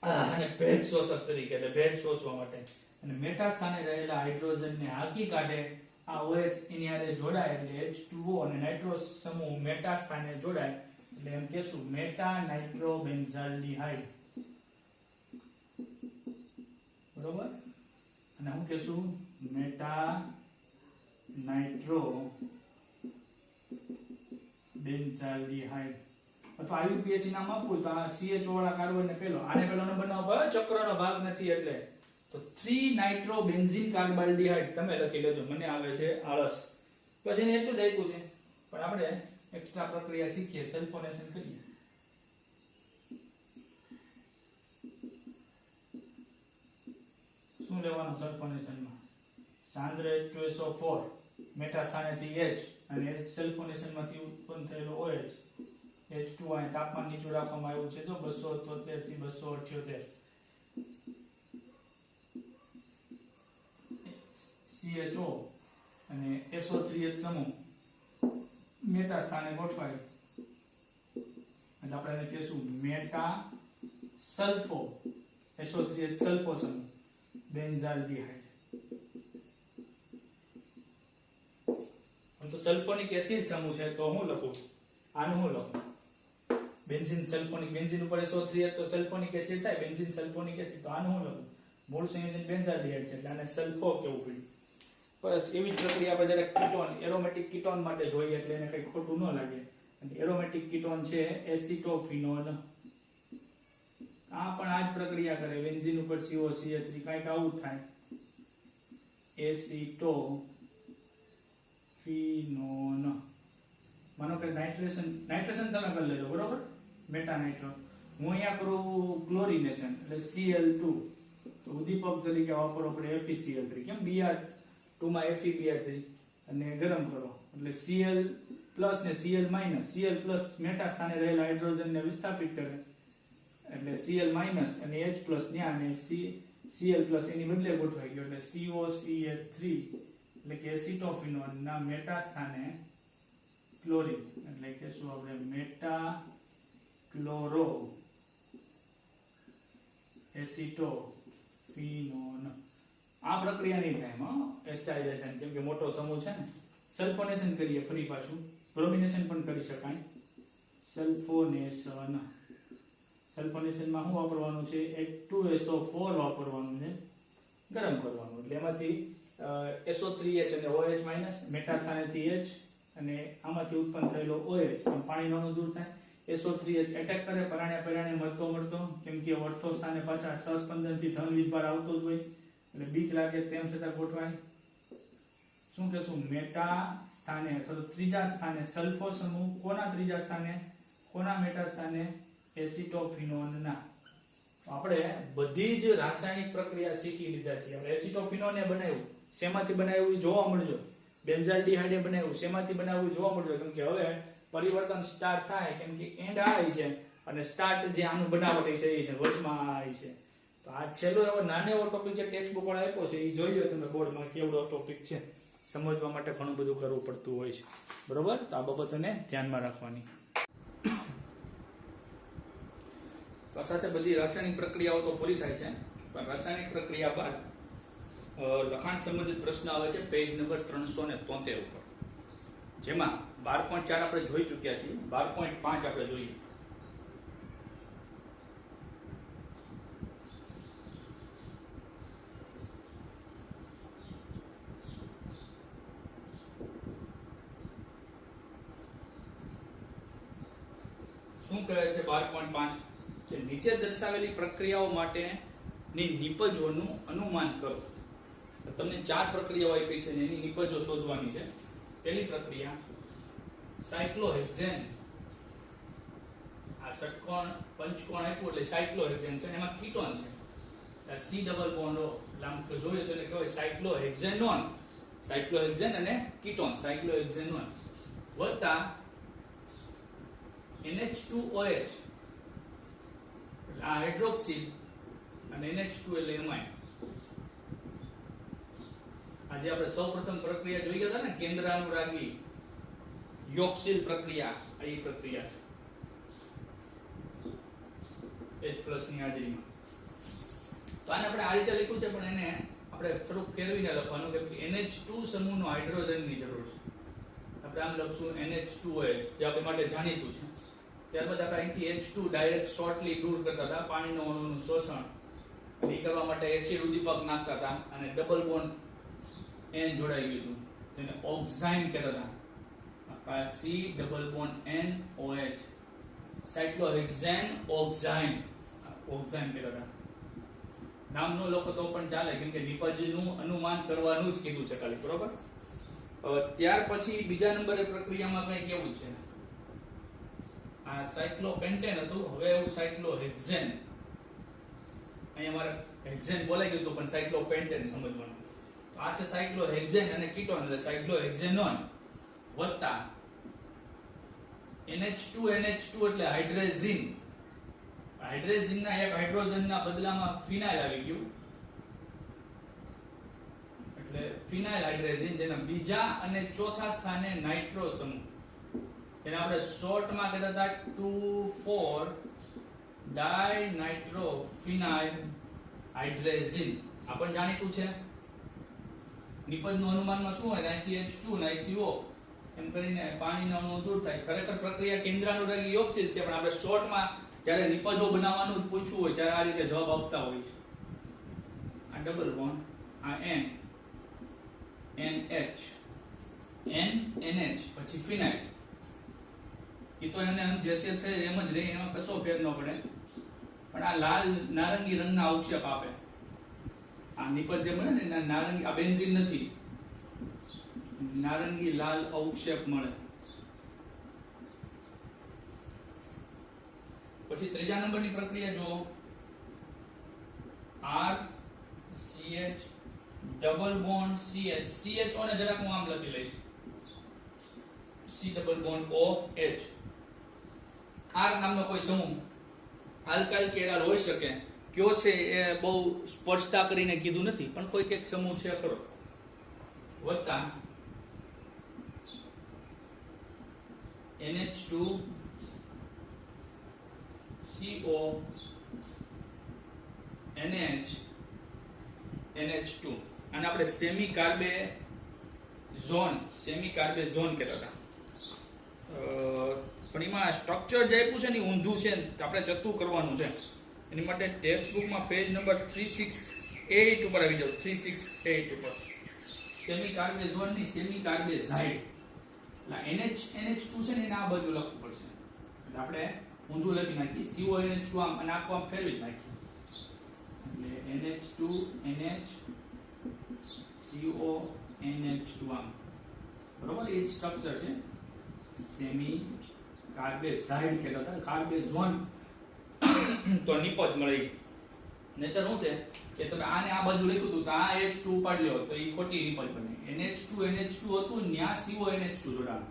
અને ભેજ શોષક તરીકે એટલે ભેજ શોષવા માટે અને મેટા સ્થાને રહેલા હાઇડ્રોજન ને હાકી કાઢે આ OH એની સાથે જોડાય એટલે H2O અને નાઇટ્રો સમૂહ મેટા સ્થાને જોડાય એટલે એમ કહેશું મેટા નાઇટ્રો બેન્ઝાલ્ડિહાઇડ બરોબર અને હું કહેશું મેટા નાઇટ્રો બેન્ઝાલ્ડિહાઇડ અથવા IUPAC નામ આપવું તો આ CHO વાળા કાર્બન ને પેલો આને પેલોનો બનાવવો ચક્રનો ભાગ નથી એટલે તો 3 નાઇટ્રો બેન્ઝીન કાર્બાલ્ડિહાઇડ તમે લખી લેજો મને આવે છે આળસ બસ એને એટલું જ આપ્યું છે પણ આપણે એક્સ્ટ્રા પ્રક્રિયા શીખીએ સલ્ફોનેશન કરીએ લેવાનું સલ્ફોનેશનમાં? સાંદ્ર H2SO4 મેટા સ્થાનેથી H અને સલ્ફોનેશનમાંથી ઉત્પન્ન થયેલો OH H2 અહીં તાપમાન નીચું રાખવામાં આવ્યું છે જો 273 થી 278 CHO અને SO3H સમૂહ મેટા સ્થાને ગોઠવાય એટલે આપણે એને કહીશું મેટા સલ્ફો SO3H સલ્ફો સમૂહ બેન્ઝાલ્ડિહાઇડ. તો સલ્ફોનિક એસિડ સમૂહ છે તો હું લખું આનું હું લખું બેન્ઝીન સલ્ફોનિક બેન્ઝીન ઉપર SO3H તો સલ્ફોનિક એસિડ થાય બેન્ઝીન સલ્ફોનિક એસિડ તો આનું હું લખું મૂળ સંયોજન બેન્ઝાલ્ડિહાઇડ છે એટલે આને સલ્ફો કેવું પડ્યું. બસ એવી જ પ્રક્રિયા આપણે જ્યારે કીટોન એરોમેટિક કીટોન માટે જોઈએ એટલે એને કઈ ખોટું ન લાગે. અને એરોમેટિક કીટોન છે એસિટોફિનોલ આ પણ આ જ પ્રક્રિયા કરે બેન્ઝીન ઉપર COCH3 કાંઈક આવું જ થાય એસિટોફિનોન. માનો કે નાઇટ્રેશન તમે કરી લેજો બરોબર મેટા નાઇટ્રો હું અહીંયા કરું ક્લોરિનેશન એટલે Cl2 તો ઉદ્દીપક તરીકે વાપરો આપણે FeCl3 કેમ Br2 માં FeBr3 અને ગરમ કરો એટલે Cl+ ને Cl- Cl+ મેટા સ્થાને રહેલા હાઇડ્રોજનને વિસ્થાપિત કરે એટલે Cl- અને H+ ત્યાં અને Cl+ એની બદલે ગોઠવાઈ ગયો એટલે COCH3 એટલે કે એસિટોફિનોન ના મેટા સ્થાને ક્લોરીન એટલે કે શું આપણે મેટા ક્લોરો એસિટોફિનોન. આ પ્રક્રિયા નહીં થાય એમાં એસાઇલેશન કેમ કે મોટો સમૂહ છે ને. સલ્ફોનેશન કરીએ ફરી પાછું બ્રોમિનેશન પણ કરી શકાય. સલ્ફોનેશનમાં શું વાપરવાનું છે H2SO4 વાપરવાનું છે ગરમ કરવાનું એટલે એમાંથી SO3H અને OH- મેટા સ્થાનેથી H અને આમાંથી ઉત્પન્ન થયેલો OH પાણીનો અણુ દૂર થાય SO3H એટેક કરે પરાણે મળતો કેમ કે વર્તો સ્થાને પાછા સહસ્પંદનથી ધન વીજભાર આવતો જ હોય એટલે બીક લાગે તેમ છતાં ગોઠવાય. શું કહેશું મેટા સ્થાને અથવા ત્રીજા સ્થાને સલ્ફો સમૂહ કોના ત્રીજા સ્થાને કોના મેટા સ્થાને એસિટોફિનોનના. આપણે બધી જ રાસાયણિક પ્રક્રિયા શીખી લીધા છે. આપણે એસિટોફિનોને બનાવ્યું શેમાંથી બનાવ્યું જોવા મળજો બેન્ઝાલ્ડિહાઇડે બનાવ્યું શેમાંથી બનાવ્યું જોવા મળજો કેમ કે હવે પરિવર્તન સ્ટાર્ટ થાય કેમ કે એન્ડ આ છે અને સ્ટાર્ટ જે આનું બનાવટ છે એ છે વચમાં આ છે. તો આ છેલ્લો એવો નાનો એવો ટોપિક જે ટેક્સ્ટ બુક વાળા આપ્યો છે એ જોઈ લો તમે બોર્ડમાં કેવડો ટોપિક છે. સમજવા માટે ઘણું બધું કરવું પડતું હોય છે બરોબર. તો આ બાબતોને ધ્યાનમાં રાખવાની. તો સાથે બધી રાસાયણિક પ્રક્રિયાઓ તો પૂરી થાય છે પણ રાસાયણિક પ્રક્રિયા બાદ લખાણ સંબંધિત પ્રશ્ન આવે છે પેજ નંબર 373 ઉપર જેમાં 12.4 આપણે જોઈ ચૂક્યા છીએ 12.5 આપણે જોઈએ. શું કહે છે 12.5 કે નીચે દર્શાવેલી પ્રક્રિયાઓ માટેની નિપજોનું અનુમાન કરો. તમને 4 પ્રક્રિયાઓ આપી છે એની નિપજો શોધવાની છે. પહેલી પ્રક્રિયા સાયક્લોહેક્સેન આ ષટકોણ પંચકોણ આપ્યું એટલે સાયક્લોહેક્સેન છે એમાં કીટોન છે C ડબલ બોન્ડ O લાંબ જોઈએ તો એને કહેવાય સાયક્લોહેક્સેનોન. સાયક્લોહેક્સેન અને કીટોન સાયક્લોહેક્સેનોન વત્તા NH2OH આ હાઇડ્રોક્સિલ અને NH2 એટલે એમાઇન. આજે આપણે સૌપ્રથમ પ્રક્રિયા જોઈ ગયા હતા ને કેન્દ્રાનુરાગી યોક્સિલ પ્રક્રિયા આ એ પ્રક્રિયા છે H+ ની હાજરીમાં. તો આને આપણે આ રીતે લખ્યું છે પણ એને આપણે થોડુંક ફેરવીને લખવાનું કેમ કે NH2 સમૂહનો હાઇડ્રોજનની જરૂર છે. આપણે આમ લખશું NH2OH જે આપણા માટે જાણીતું છે. ત્યારબાદ આપણે અહીંથી H2 ડાયરેક્ટ શોર્ટલી દૂર કરતા હતા પાણીનો અણુનું શોષણ એ કરવા માટે એસિડ ઉદ્દીપક નાખતા હતા અને ડબલ બોન્ડ N જોડાઈ ગયું હતું જેને ઓક્સાઇન કહેતા હતા. C double bond N OH સાયક્લોહેક્સેન ઓક્સાઇન કહેતા હતા. નામ નો લખો તો પણ ચાલે કેમ કે નિપજનું અનુમાન કરવાનું જ કીધું છે ખાલી બરોબર. ત્યાર પછી બીજા નંબરે પ્રક્રિયામાં કઈ કેવું છે આ સાયક્લોપેન્ટેન હતું હવે એવું સાયક્લોહેક્સેન. અહીંયા મારે હેક્ઝેન બોલાઈ ગયું હતું પણ સાયક્લોપેન્ટેન સમજવાનું. તો આ છે સાયક્લોહેક્ઝેન અને કીટોન એટલે સાયક્લોહેક્ઝેનોન વત્તા NH2 એટલે હાઇડ્રેઝિન. હાઇડ્રેઝિનના એક હાઇડ્રોજનના બદલામાં ફિનાઇલ આવી ગયું એટલે ફિનાઇલ હાઇડ્રેઝિન, જેના બીજા અને ચોથા સ્થાને નાઇટ્રો સમૂહ, એને આપણે શોર્ટમાં કહેતા હતા 2,4 ડાયનાઇટ્રો ફિનાઇલ હાઇડ્રેઝિન. આ પણ જાણીતું છે. નિપજનું અનુમાનમાં શું હોય, અહીંથી H2 ને અહીંથી O એમ કરીને પાણીનો અણુ દૂર થાય. ખરેખર પ્રક્રિયા કેન્દ્રાનુરાગી યોગશીલ છે, પણ આપણે શોર્ટમાં જ્યારે નિપજો બનાવવાનું પૂછવું હોય ત્યારે આ રીતે જવાબ આપતા હોય છે. આ ડબલ બોન્ડ, આ N NH NH પછી ફિનાઇલ. એ તો એને જે છે તે એમ જ રહે, એમાં કશો ફેર ન પડે. પણ આ લાલ નારંગી રંગના અવક્ષેપ આપે. આ નિપજ જે મળે ને એના નારંગી, આ બેન્ઝીન નથી, નારંગી લાલ અવક્ષેપ મળે. પછી ત્રીજા નંબરની પ્રક્રિયા જો RCH double bond CH, CHO ને જરાક હું આમ લખી લઈશ, C double bond OH. R નામનો કોઈ સમૂહ આલ્કાઇલ કેરાલ હોઈ શકે. કયો છે એ બહુ સ્પષ્ટતા કરીને કીધું નથી, પણ કોઈક એક સમૂહ છે ખરો. વત્તા NH2 CO NH NH2. અને આપણે સેમી કાર્બેઝોન કહેતા હતા. પણ એમાં સ્ટ્રક્ચર જે આપ્યું છે ને ઊંધું છે, આપણે ચતું કરવાનું છે. એની માટે ટેક્સ્ટ બુકમાં પેજ નંબર 368 ઉપર આવી જાવ. 368 ઉપર સેમી કાર્બેઝોન ની સેમી કાર્બેઝાઇડ. NH2 છે ને એને આ બાજુ લખવું પડશે, એટલે આપણે ઊંધું લખી નાખી. CONH2 આમ અને આખું આમ ફેરવી નાખી, એટલે NH2 NH CONH2 આમ. બરોબર, એ સ્ટ્રક્ચર છે. સેમી કાર્બેઝાઇડ કહેતા હતા. કાર્બેઝોન તો નિપજ મળી. નહીતર શું છે કે તમે આને આ બાજુ લખ્યું હતું તો આ H2 ઉપાડી લ્યો તો એ ખોટી નિપજ બને. NH2 હતું, ન્યા CONH2 જોડાણ,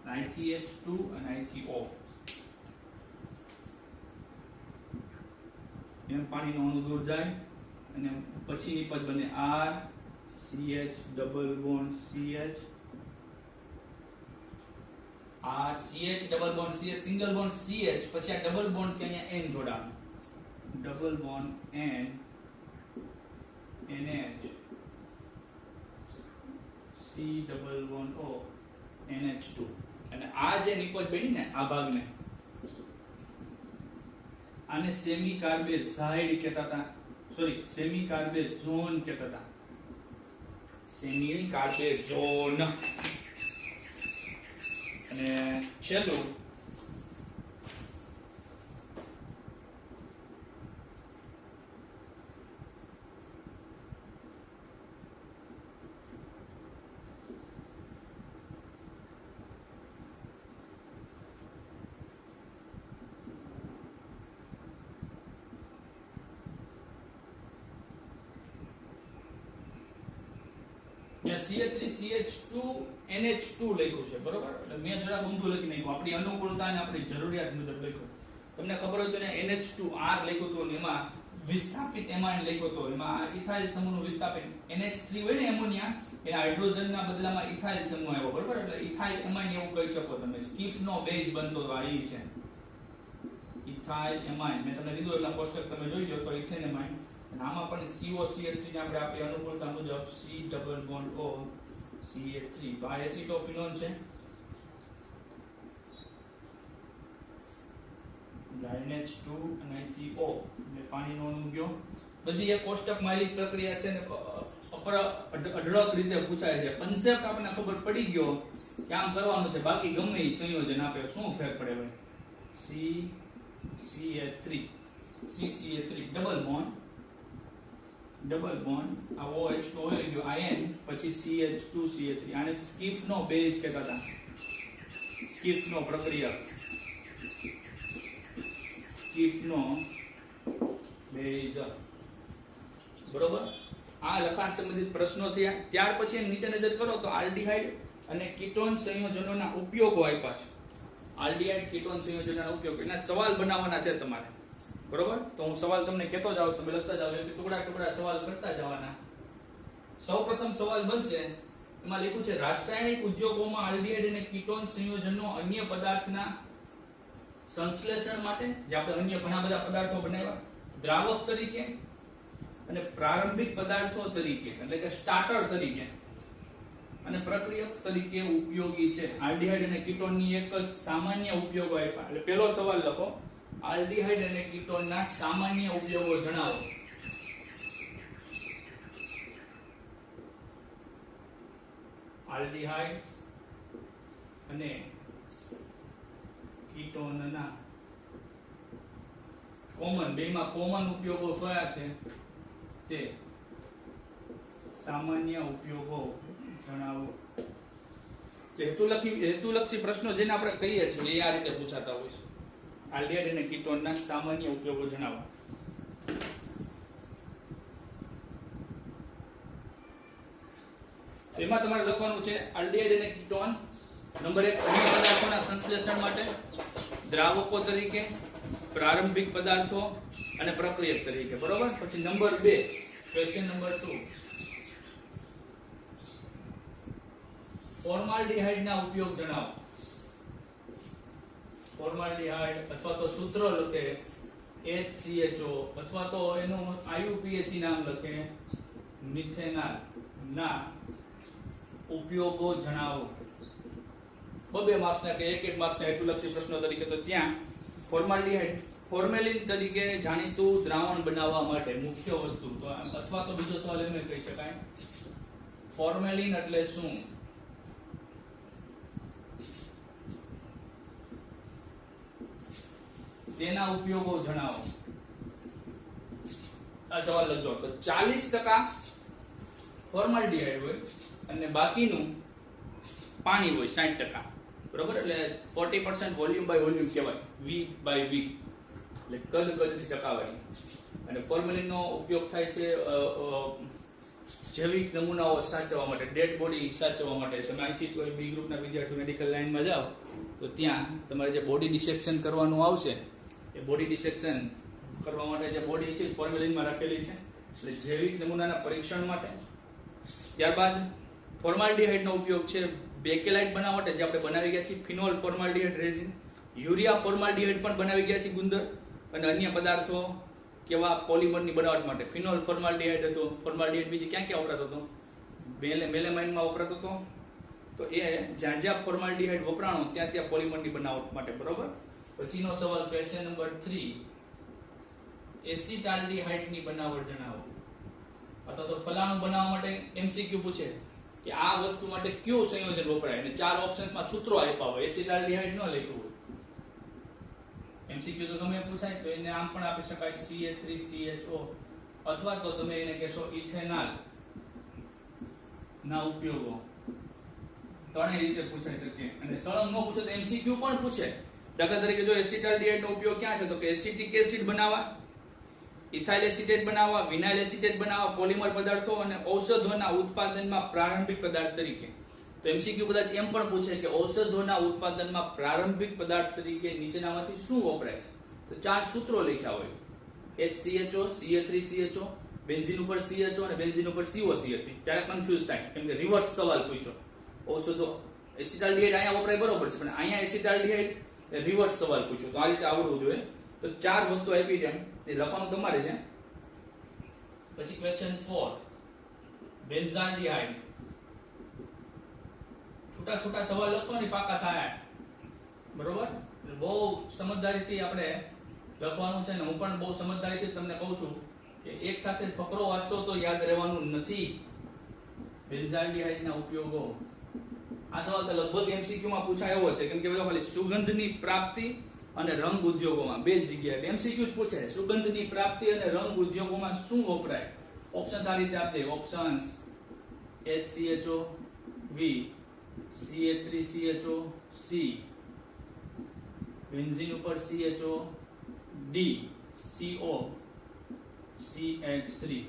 અહીંથી H2 અને અહીંથી O. એમ પાણીનો અણુ દૂર જાય અને પછી નિપજ બને R CH double bond CH, આ CH double bond CH single bond CH, પછી આ ડબલ બોન્ડ થી અહીંયા N જોડાણ, double bond N NH C double bond O NH2. અને આ જે નિપજ બની ને આ ભાગને આને સેમી કાર્બેઝાઇડ કહેતા હતા, સોરી સેમી કાર્બેઝોન કહેતા હતા. સેમી કાર્બેઝોન. અને છેલ્લું CH3CH2 NH2 લખ્યું છે. બરોબર, એટલે મેં જરા ઊંધું લખી નાખ્યું, આપણી અનુકૂળતા અને આપણી જરૂરિયાત મુજબ લખ્યું. તમને ખબર હોય તો ને NH2R લખ્યું હતું, એમાં વિસ્થાપિત એમાઇન લખ્યો હતો. એમાં ઇથાઇલ સમૂહનું વિસ્થાપિત NH3 હોય ને એમોનિયા, એના હાઇડ્રોજનના બદલામાં ઇથાઇલ સમૂહ આવ્યો. બરોબર, એટલે ઇથાઇલ એમાઇન એવું કહી શકો તમે. સ્કીફનો બેઝ બનતો હતો, આ ઈ છે ઇથાઇલ એમાઇન. મેં તમને કીધું એટલે કોષ્ટક તમે જોઈ લો તો ઇથેન એમાઇન. અને આમાં પણ COCH3 ને આપણે આપણી અનુકૂળતા મુજબ C double bond O CH3. તો આ એસિટોફિનોન છે, NH2 અને અહીંથી O એટલે પાણીનો અણુ ગયો. બધી એક કોષ્ટક માલિક પ્રક્રિયા છે ને અઢળક રીતે પૂછાય છે. કન્સેપ્ટ આપણને ખબર પડી ગયો કે આમ કરવાનું છે, બાકી ગમે એ સંયોજન આપે શું ફેર પડે ભાઈ. CCH3 ડબલ બોન્ડ આ OH2 હોય ગયો ion, પછી CH2CH3. આને સ્કીફનો બેઝ કહેતા હતા. સ્કીફનો પ્રક્રિયા, સ્કીફનો બેઝ. બરોબર, આ લખાણ સંબંધિત પ્રશ્નો થયા. ત્યાર પછી નીચે નજર કરો તો આલ્ડીહાઇડ અને કીટોન સંયોજનોના ઉપયોગો આપ્યા છે. આલ્ડીહાઇડ કીટોન સંયોજનોના ઉપયોગ, એના સવાલ બનાવવાના છે તમારે. બરોબર, તો હું સવાલ તમને કહેતો જાઉં, તમે લખતા જાવ, એટલે ટુકડા ટુકડા સવાલ કરતા જવાના. સૌપ્રથમ સવાલ બનશે, એમાં લખ્યું છે રાસાયણિક ઉદ્યોગોમાં આલ્ડીહાઇડ અને કીટોન સંયોજનો અન્ય પદાર્થના સંશ્લેષણ માટે, જે આપણે અન્ય ઘણા બધા પદાર્થો બનાવ્યા, દ્રાવક તરીકે અને પ્રારંભિક પદાર્થો તરીકે, એટલે કે સ્ટાર્ટર તરીકે અને પ્રક્રિયક તરીકે ઉપયોગી છે. આલ્ડીહાઇડ અને કીટોનની એક સામાન્ય ઉપયોગો આપ્યા. એટલે પહેલો સવાલ લખો, આલ્ડીહાઇડ અને કીટોનના સામાન્ય ઉપયોગો જણાવો. આલ્ડીહાઇડ અને કીટોનના કોમન, બેમાં કોમન ઉપયોગો કયા છે તે સામાન્ય ઉપયોગો જણાવો. હેતુલક્ષી પ્રશ્નો જેને આપણે કહીએ છીએ એ આ રીતે પૂછાતા હોય છે. આલ્ડીહાઇડ અને કીટોનના સામાન્ય ઉપયોગો જણાવો. એમાં તમારે લખવાનું છે આલ્ડીહાઇડ અને કીટોન નંબર 1 અન્ય પદાર્થોના સંશ્લેષણ માટે, દ્રાવકો તરીકે, પ્રારંભિક પદાર્થો અને પ્રક્રિયક તરીકે. બરોબર, પછી નંબર 2, ક્વેશ્ચન નંબર 2, ફોર્માલ્ડીહાઇડના ઉપયોગ જણાવો. ફોર્માલ્ડીહાઇડ અથવા તો સૂત્ર લખે HCHO અથવા તો એનું IUPAC નામ લખે મિથેનોલ ના ઉપયોગો જણાવો. બે માર્ક્સના કે એક માર્ક્સના હેતુલક્ષી પ્રશ્નો તરીકે. તો ત્યાં ફોર્માલ્ડીહાઇડ ફોર્મેલિન તરીકે જાણીતું દ્રાવણ બનાવવા માટે મુખ્ય વસ્તુ, તો અથવા તો બીજો સવાલ એમ કહી શકાય ફોર્મેલિન એટલે શું? તેના ઉપયોગો જણાવો. આ સવાલ લખજો. તો 40% ફોર્માલ્ડીહાઇડ હોય અને બાકીનું પાણી હોય 60%. બરોબર, એટલે 40% વોલ્યુમ બાય વોલ્યુમ કહેવાય, V બાય V, એટલે કદ કદથી ટકાવારી. અને ફોર્મેલિનનો ઉપયોગ થાય છે જૈવિક નમૂનાઓ સાચવવા માટે, ડેડ બોડી સાચવવા માટે. તમે અહીંથી કોઈ બી ગ્રુપના વિદ્યાર્થીઓ મેડિકલ લાઈનમાં જાઓ તો ત્યાં તમારે જે બોડી ડિસેક્શન કરવાનું આવશે, એ બોડી ડિસેક્શન કરવા માટે જે બોડી છે ફોર્મેલિનમાં રાખેલી છે, એટલે જૈવિક નમૂનાના પરીક્ષણ માટે. ત્યારબાદ ફોર્માલ્ડીહાઇડનો ઉપયોગ છે બેકેલાઇટ બનાવવા માટે, જે આપણે બનાવી ગયા છીએ phenol formaldehyde resin, urea formaldehyde પણ બનાવી ગયા છે ગુંદર, અને અન્ય પદાર્થો કેવા પોલિમરની બનાવટ માટે. ફિનોલ ફોર્માલ્ડીહાઇડ હતો, ફોર્માલ્ડીહાઇડ બીજી ક્યાં ક્યાં વપરાતો હતો? મેલેમાઇનમાં વપરાતો હતો. તો એ જ્યાં જ્યાં ફોર્માલ્ડીહાઇડ વપરાણો ત્યાં ત્યાં પોલિમરની બનાવટ માટે. બરોબર, પછીનો સવાલ ક્વેશ્ચન નંબર 3, એસિટાલ્ડીહાઇડની બનાવટ જણાવો. અથવા તો ફલાણું બનાવવા માટે MCQ પૂછે કે આ વસ્તુ માટે કયું સંયોજન વપરાય, અને 4 ઓપ્શન્સમાં સૂત્રો આપ્યા હોય, એસિટાલ્ડીહાઇડ ન લખ્યું હોય. MCQ તો ગમે પૂછાય તો એને આમ પણ આપી શકાય CH3CHO, અથવા તો તમે એને કહેશો ઇથેનોલ ના ઉપયોગો. ત્રણેય રીતે પૂછાઈ શકે. અને સળંગ ન પૂછે તો MCQ પણ પૂછે. દાખલા તરીકે જો એસિટાલ્ડીહાઇડ નો ઉપયોગ ક્યાં છે, તો કે એસિટિક એસિડ બનાવવા, ઇથાઇલ એસિટેટ બનાવવા, વિનાઇલ એસિટેટ બનાવવા, પોલિમર પદાર્થો અને ઔષધોના ઉત્પાદનમાં પ્રારંભિક પદાર્થ તરીકે. તો MCQ કદાચ એમ પણ પૂછે કે ઔષધોના ઉત્પાદનમાં પ્રારંભિક પદાર્થ તરીકે નીચેનામાંથી શું વપરાય છે? તો 4 સૂત્રો લખ્યા હોય, HCHO, CH3CHO, બેન્ઝીન ઉપર CHO અને બેન્ઝીન ઉપર COCH3. ત્યારે કન્ફ્યુઝ થાય, કેમ કે રિવર્સ સવાલ પૂછ્યો. ઔષધો એસિટાલ્ડીહાઇડ અહીંયા વપરાય બરોબર છે, પણ અહીંયા એસિટાલ્ડીહાઇડ રિવર્સ સવાલ પૂછ્યો. તો આ રીતે આવડવું જોઈએ. તો 4 વસ્તુ આપી છે, એ લખવાનું તમારે છે. પછી ક્વેશ્ચન 4, બેન્ઝાલ્ડીહાઇડ. છૂટા છૂટા સવાલ લખવાની પાકા થાય. બરોબર, બહુ સમજદારીથી આપણે લખવાનું છે, ને હું પણ બહુ સમજદારીથી તમને કહું છું કે એક સાથે ફકરો વાંચશો તો યાદ રહેવાનું નથી. બેન્ઝાલ્ડીહાઇડના ઉપયોગો. આ સવાલ તો લગભગ MCQ માં પૂછાય એવો છે, કેમ કે ખાલી સુગંધની પ્રાપ્તિ અને રંગ ઉદ્યોગોમાં 2 જગ્યાએ MCQ જ પૂછે. સુગંધની પ્રાપ્તિ અને રંગ ઉદ્યોગોમાં શું વપરાય? ઓપ્શન્સ આ રીતે આપે. Options HCHO, V, CH3CHO, C, benzene ઉપર CHO, D, CO, CH3.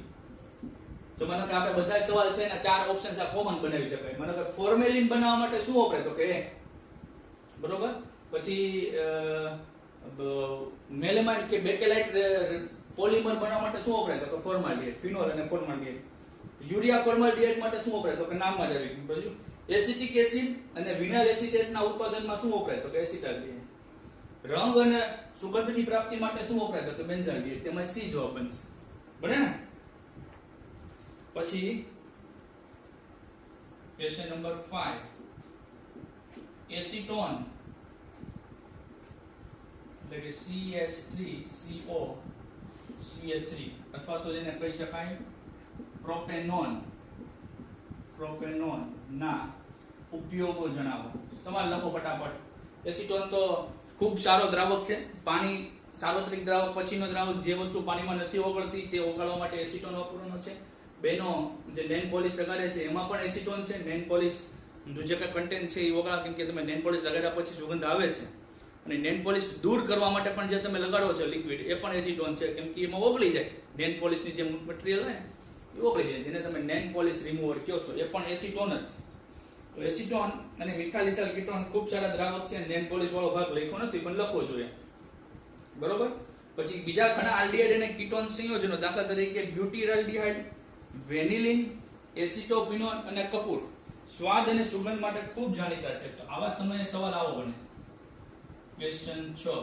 તો મને કે આપણે બધા સવાલ છે એના 4 ઓપ્શન્સ આ કોમન બનાવી શકાય. મને કે ફોર્મેલિન બનાવવા માટે શું વપરાય તો કે બરોબર. પછી મેલેમાઇન કે બેકેલાઇટ પોલિમર બનાવવા માટે શું વપરાય તો કે ફોર્માલ્ડિહાઇડ, ફિનોલ અને ફોર્માલ્ડિહાઇડ. યુરિયા ફોર્માલ્ડિહાઇડ માટે શું વપરાય તો કે નામમાં જ આવી ગયું. પછી એસિટિક એસિડ અને વિનાઇલ એસિટેટના ઉત્પાદનમાં શું વપરાય તો કે એસિટાલ્ડિહાઇડ. રંગ અને સુગંધની પ્રાપ્તિ માટે શું વપરાય તો કે બેન્ઝાલ્ડિહાઇડ. તેમાં સી જવાબ બનશે. બરાબર ને? પછી ક્વેશ્ચન નંબર 5, એસિટોન એટલે કે CH3CO CH3 અથવા તો જેને કહી શકાય પ્રોપેનોન ના ઉપયોગો જણાવો. તમારે લખો ફટાફટ. એસિટોન તો ખૂબ સારો દ્રાવક છે. પાણી સાર્વત્રિક દ્રાવક પછીનો દ્રાવક જે વસ્તુ પાણીમાં નથી ઓગળતી તે ઓગાળવા માટે એસિટોન વાપરવાનો છે. બેનો જે નેલ પોલિશ લગાડે છે એમાં પણ એસિટોન છે. નેલ પોલિશ જે કંઈ કન્ટેન્ટ છે એ ઓગળા, કેમ કે તમે નેલ પોલિશ લગાડ્યા પછી સુગંધ આવે છે. અને નેલ પોલિશ દૂર કરવા માટે પણ જે તમે લગાડો છો લિક્વિડ એ પણ એસિટોન છે, કેમ કે એમાં ઓગળી જાય. નેલ પોલિશની જે મટીરીયલ હોય ને એ ઓગળી જાય, જેને તમે નેલ પોલિશ રિમૂવર કહો છો એ પણ એસિટોન જ છે. તો એસિટોન અને મિથાઇલ ઇથાઇલ કીટોન ખૂબ સારા દ્રાવક છે. નેલ પોલિશ વાળો ભાગ લખ્યો નથી પણ લખવો જોઈએ. બરોબર. પછી બીજા ઘણા આલ્ડિહાઇડ અને કીટોન સંયોજનો, દાખલા તરીકે બ્યુટીરાલ્ડિહાઇડ, વેનિલિન, એસિટોફિનોન અને કપૂર સ્વાદ અને સુગંધ માટે ખૂબ જાણીતા છે. તો આવા સમયે સવાલ આવો બને. ક્વેશ્ચન 6,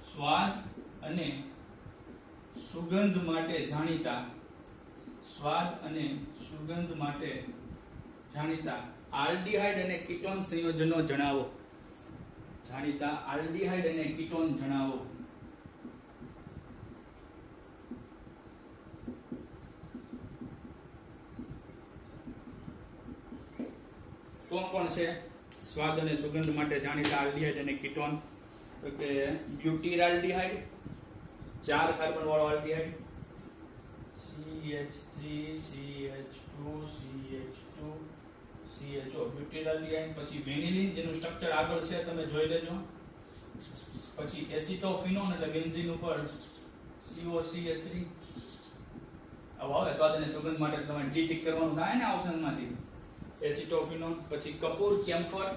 સ્વાદ અને સુગંધ માટે જાણીતા આલ્ડિહાઇડ અને કીટોન સંયોજનો જણાવો. જાણીતા આલ્ડિહાઇડ અને કીટોન જણાવો. કોણ છે સ્વાદ અને સુગંધ માટે જાણીતા આલ્ડિહાઇડ અને કીટોન? તો કે બ્યુટીરાલ્ડિહાઇડ, 4 કાર્બન વાળો aldehyde, CH3 CH2 CH2 CHO બ્યુટીરાલ્ડિહાઇડ. પછી વેનિલિન જેનું સ્ટ્રક્ચર આગળ છે તમે જોઈ લેજો. પછી એસિટોફિનોન એટલે બેન્ઝીન ઉપર COCH3. હવે સ્વાદ અને સુગંધ માટે તમારે જી ટીક કરવાનું થાય ને ઓપ્શનમાંથી. એસિટોફિનોન. પછી કપૂર, કેમ્ફર.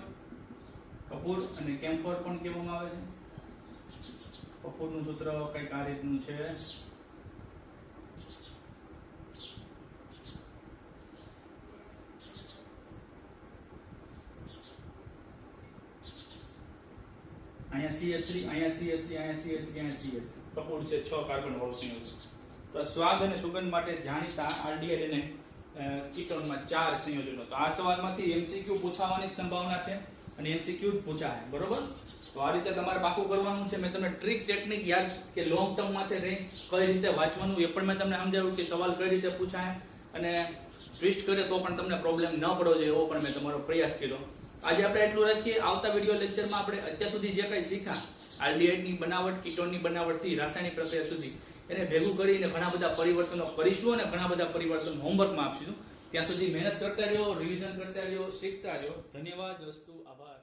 કપૂર અને કેમ્ફર પણ કહેવામાં આવે છે. કપૂરનું સૂત્ર કંઈક આ રીતનું છે. અહીંયા CH3, અહીંયા CH3, અહીંયા CH3, અહીંયા CH3. કપૂર છે 6 કાર્બન વાળું સંયોજન. તો સ્વાદ અને સુગંધ માટે જાણીતા આલ્ડિહાઇડ અને કીટોનમાં 4 સંયોજનો. તો આ સવાલમાંથી MCQ પૂછાવાની સંભાવના છે અને MCQ જ પૂછાય. બરોબર. તો આ રીતે તમારે પાકું કરવાનું છે. મેં તમને ટ્રીક ટેકનિક યાદ કે લોંગ ટર્મ માટે રહી કઈ રીતે વાંચવાનું એ પણ મેં તમને સમજાવ્યું કે સવાલ કઈ રીતે પૂછાય અને ટ્વિસ્ટ કરે તો પણ તમને પ્રોબ્લેમ ન પડવો જોઈએ એવો પણ મેં તમારો પ્રયાસ કર્યો. આજે આપણે એટલું રાખીએ. આવતા વિડિયો લેક્ચરમાં આપણે અત્યાર સુધી જે કંઈ શીખ્યા આલ્ડિહાઇડની બનાવટ, કીટોનની બનાવટથી રાસાયણિક પ્રક્રિયા સુધી એને ભેગું કરીને ઘણા બધા પરિવર્તનો કરીશું અને ઘણા બધા પરિવર્તન હોમવર્કમાં આપીશું. ત્યાં સુધી મહેનત કરતા રહ્યો, રિવિઝન કરતા રહ્યો, શીખતા રહ્યો. ધન્યવાદ. વસ્તુ આભાર.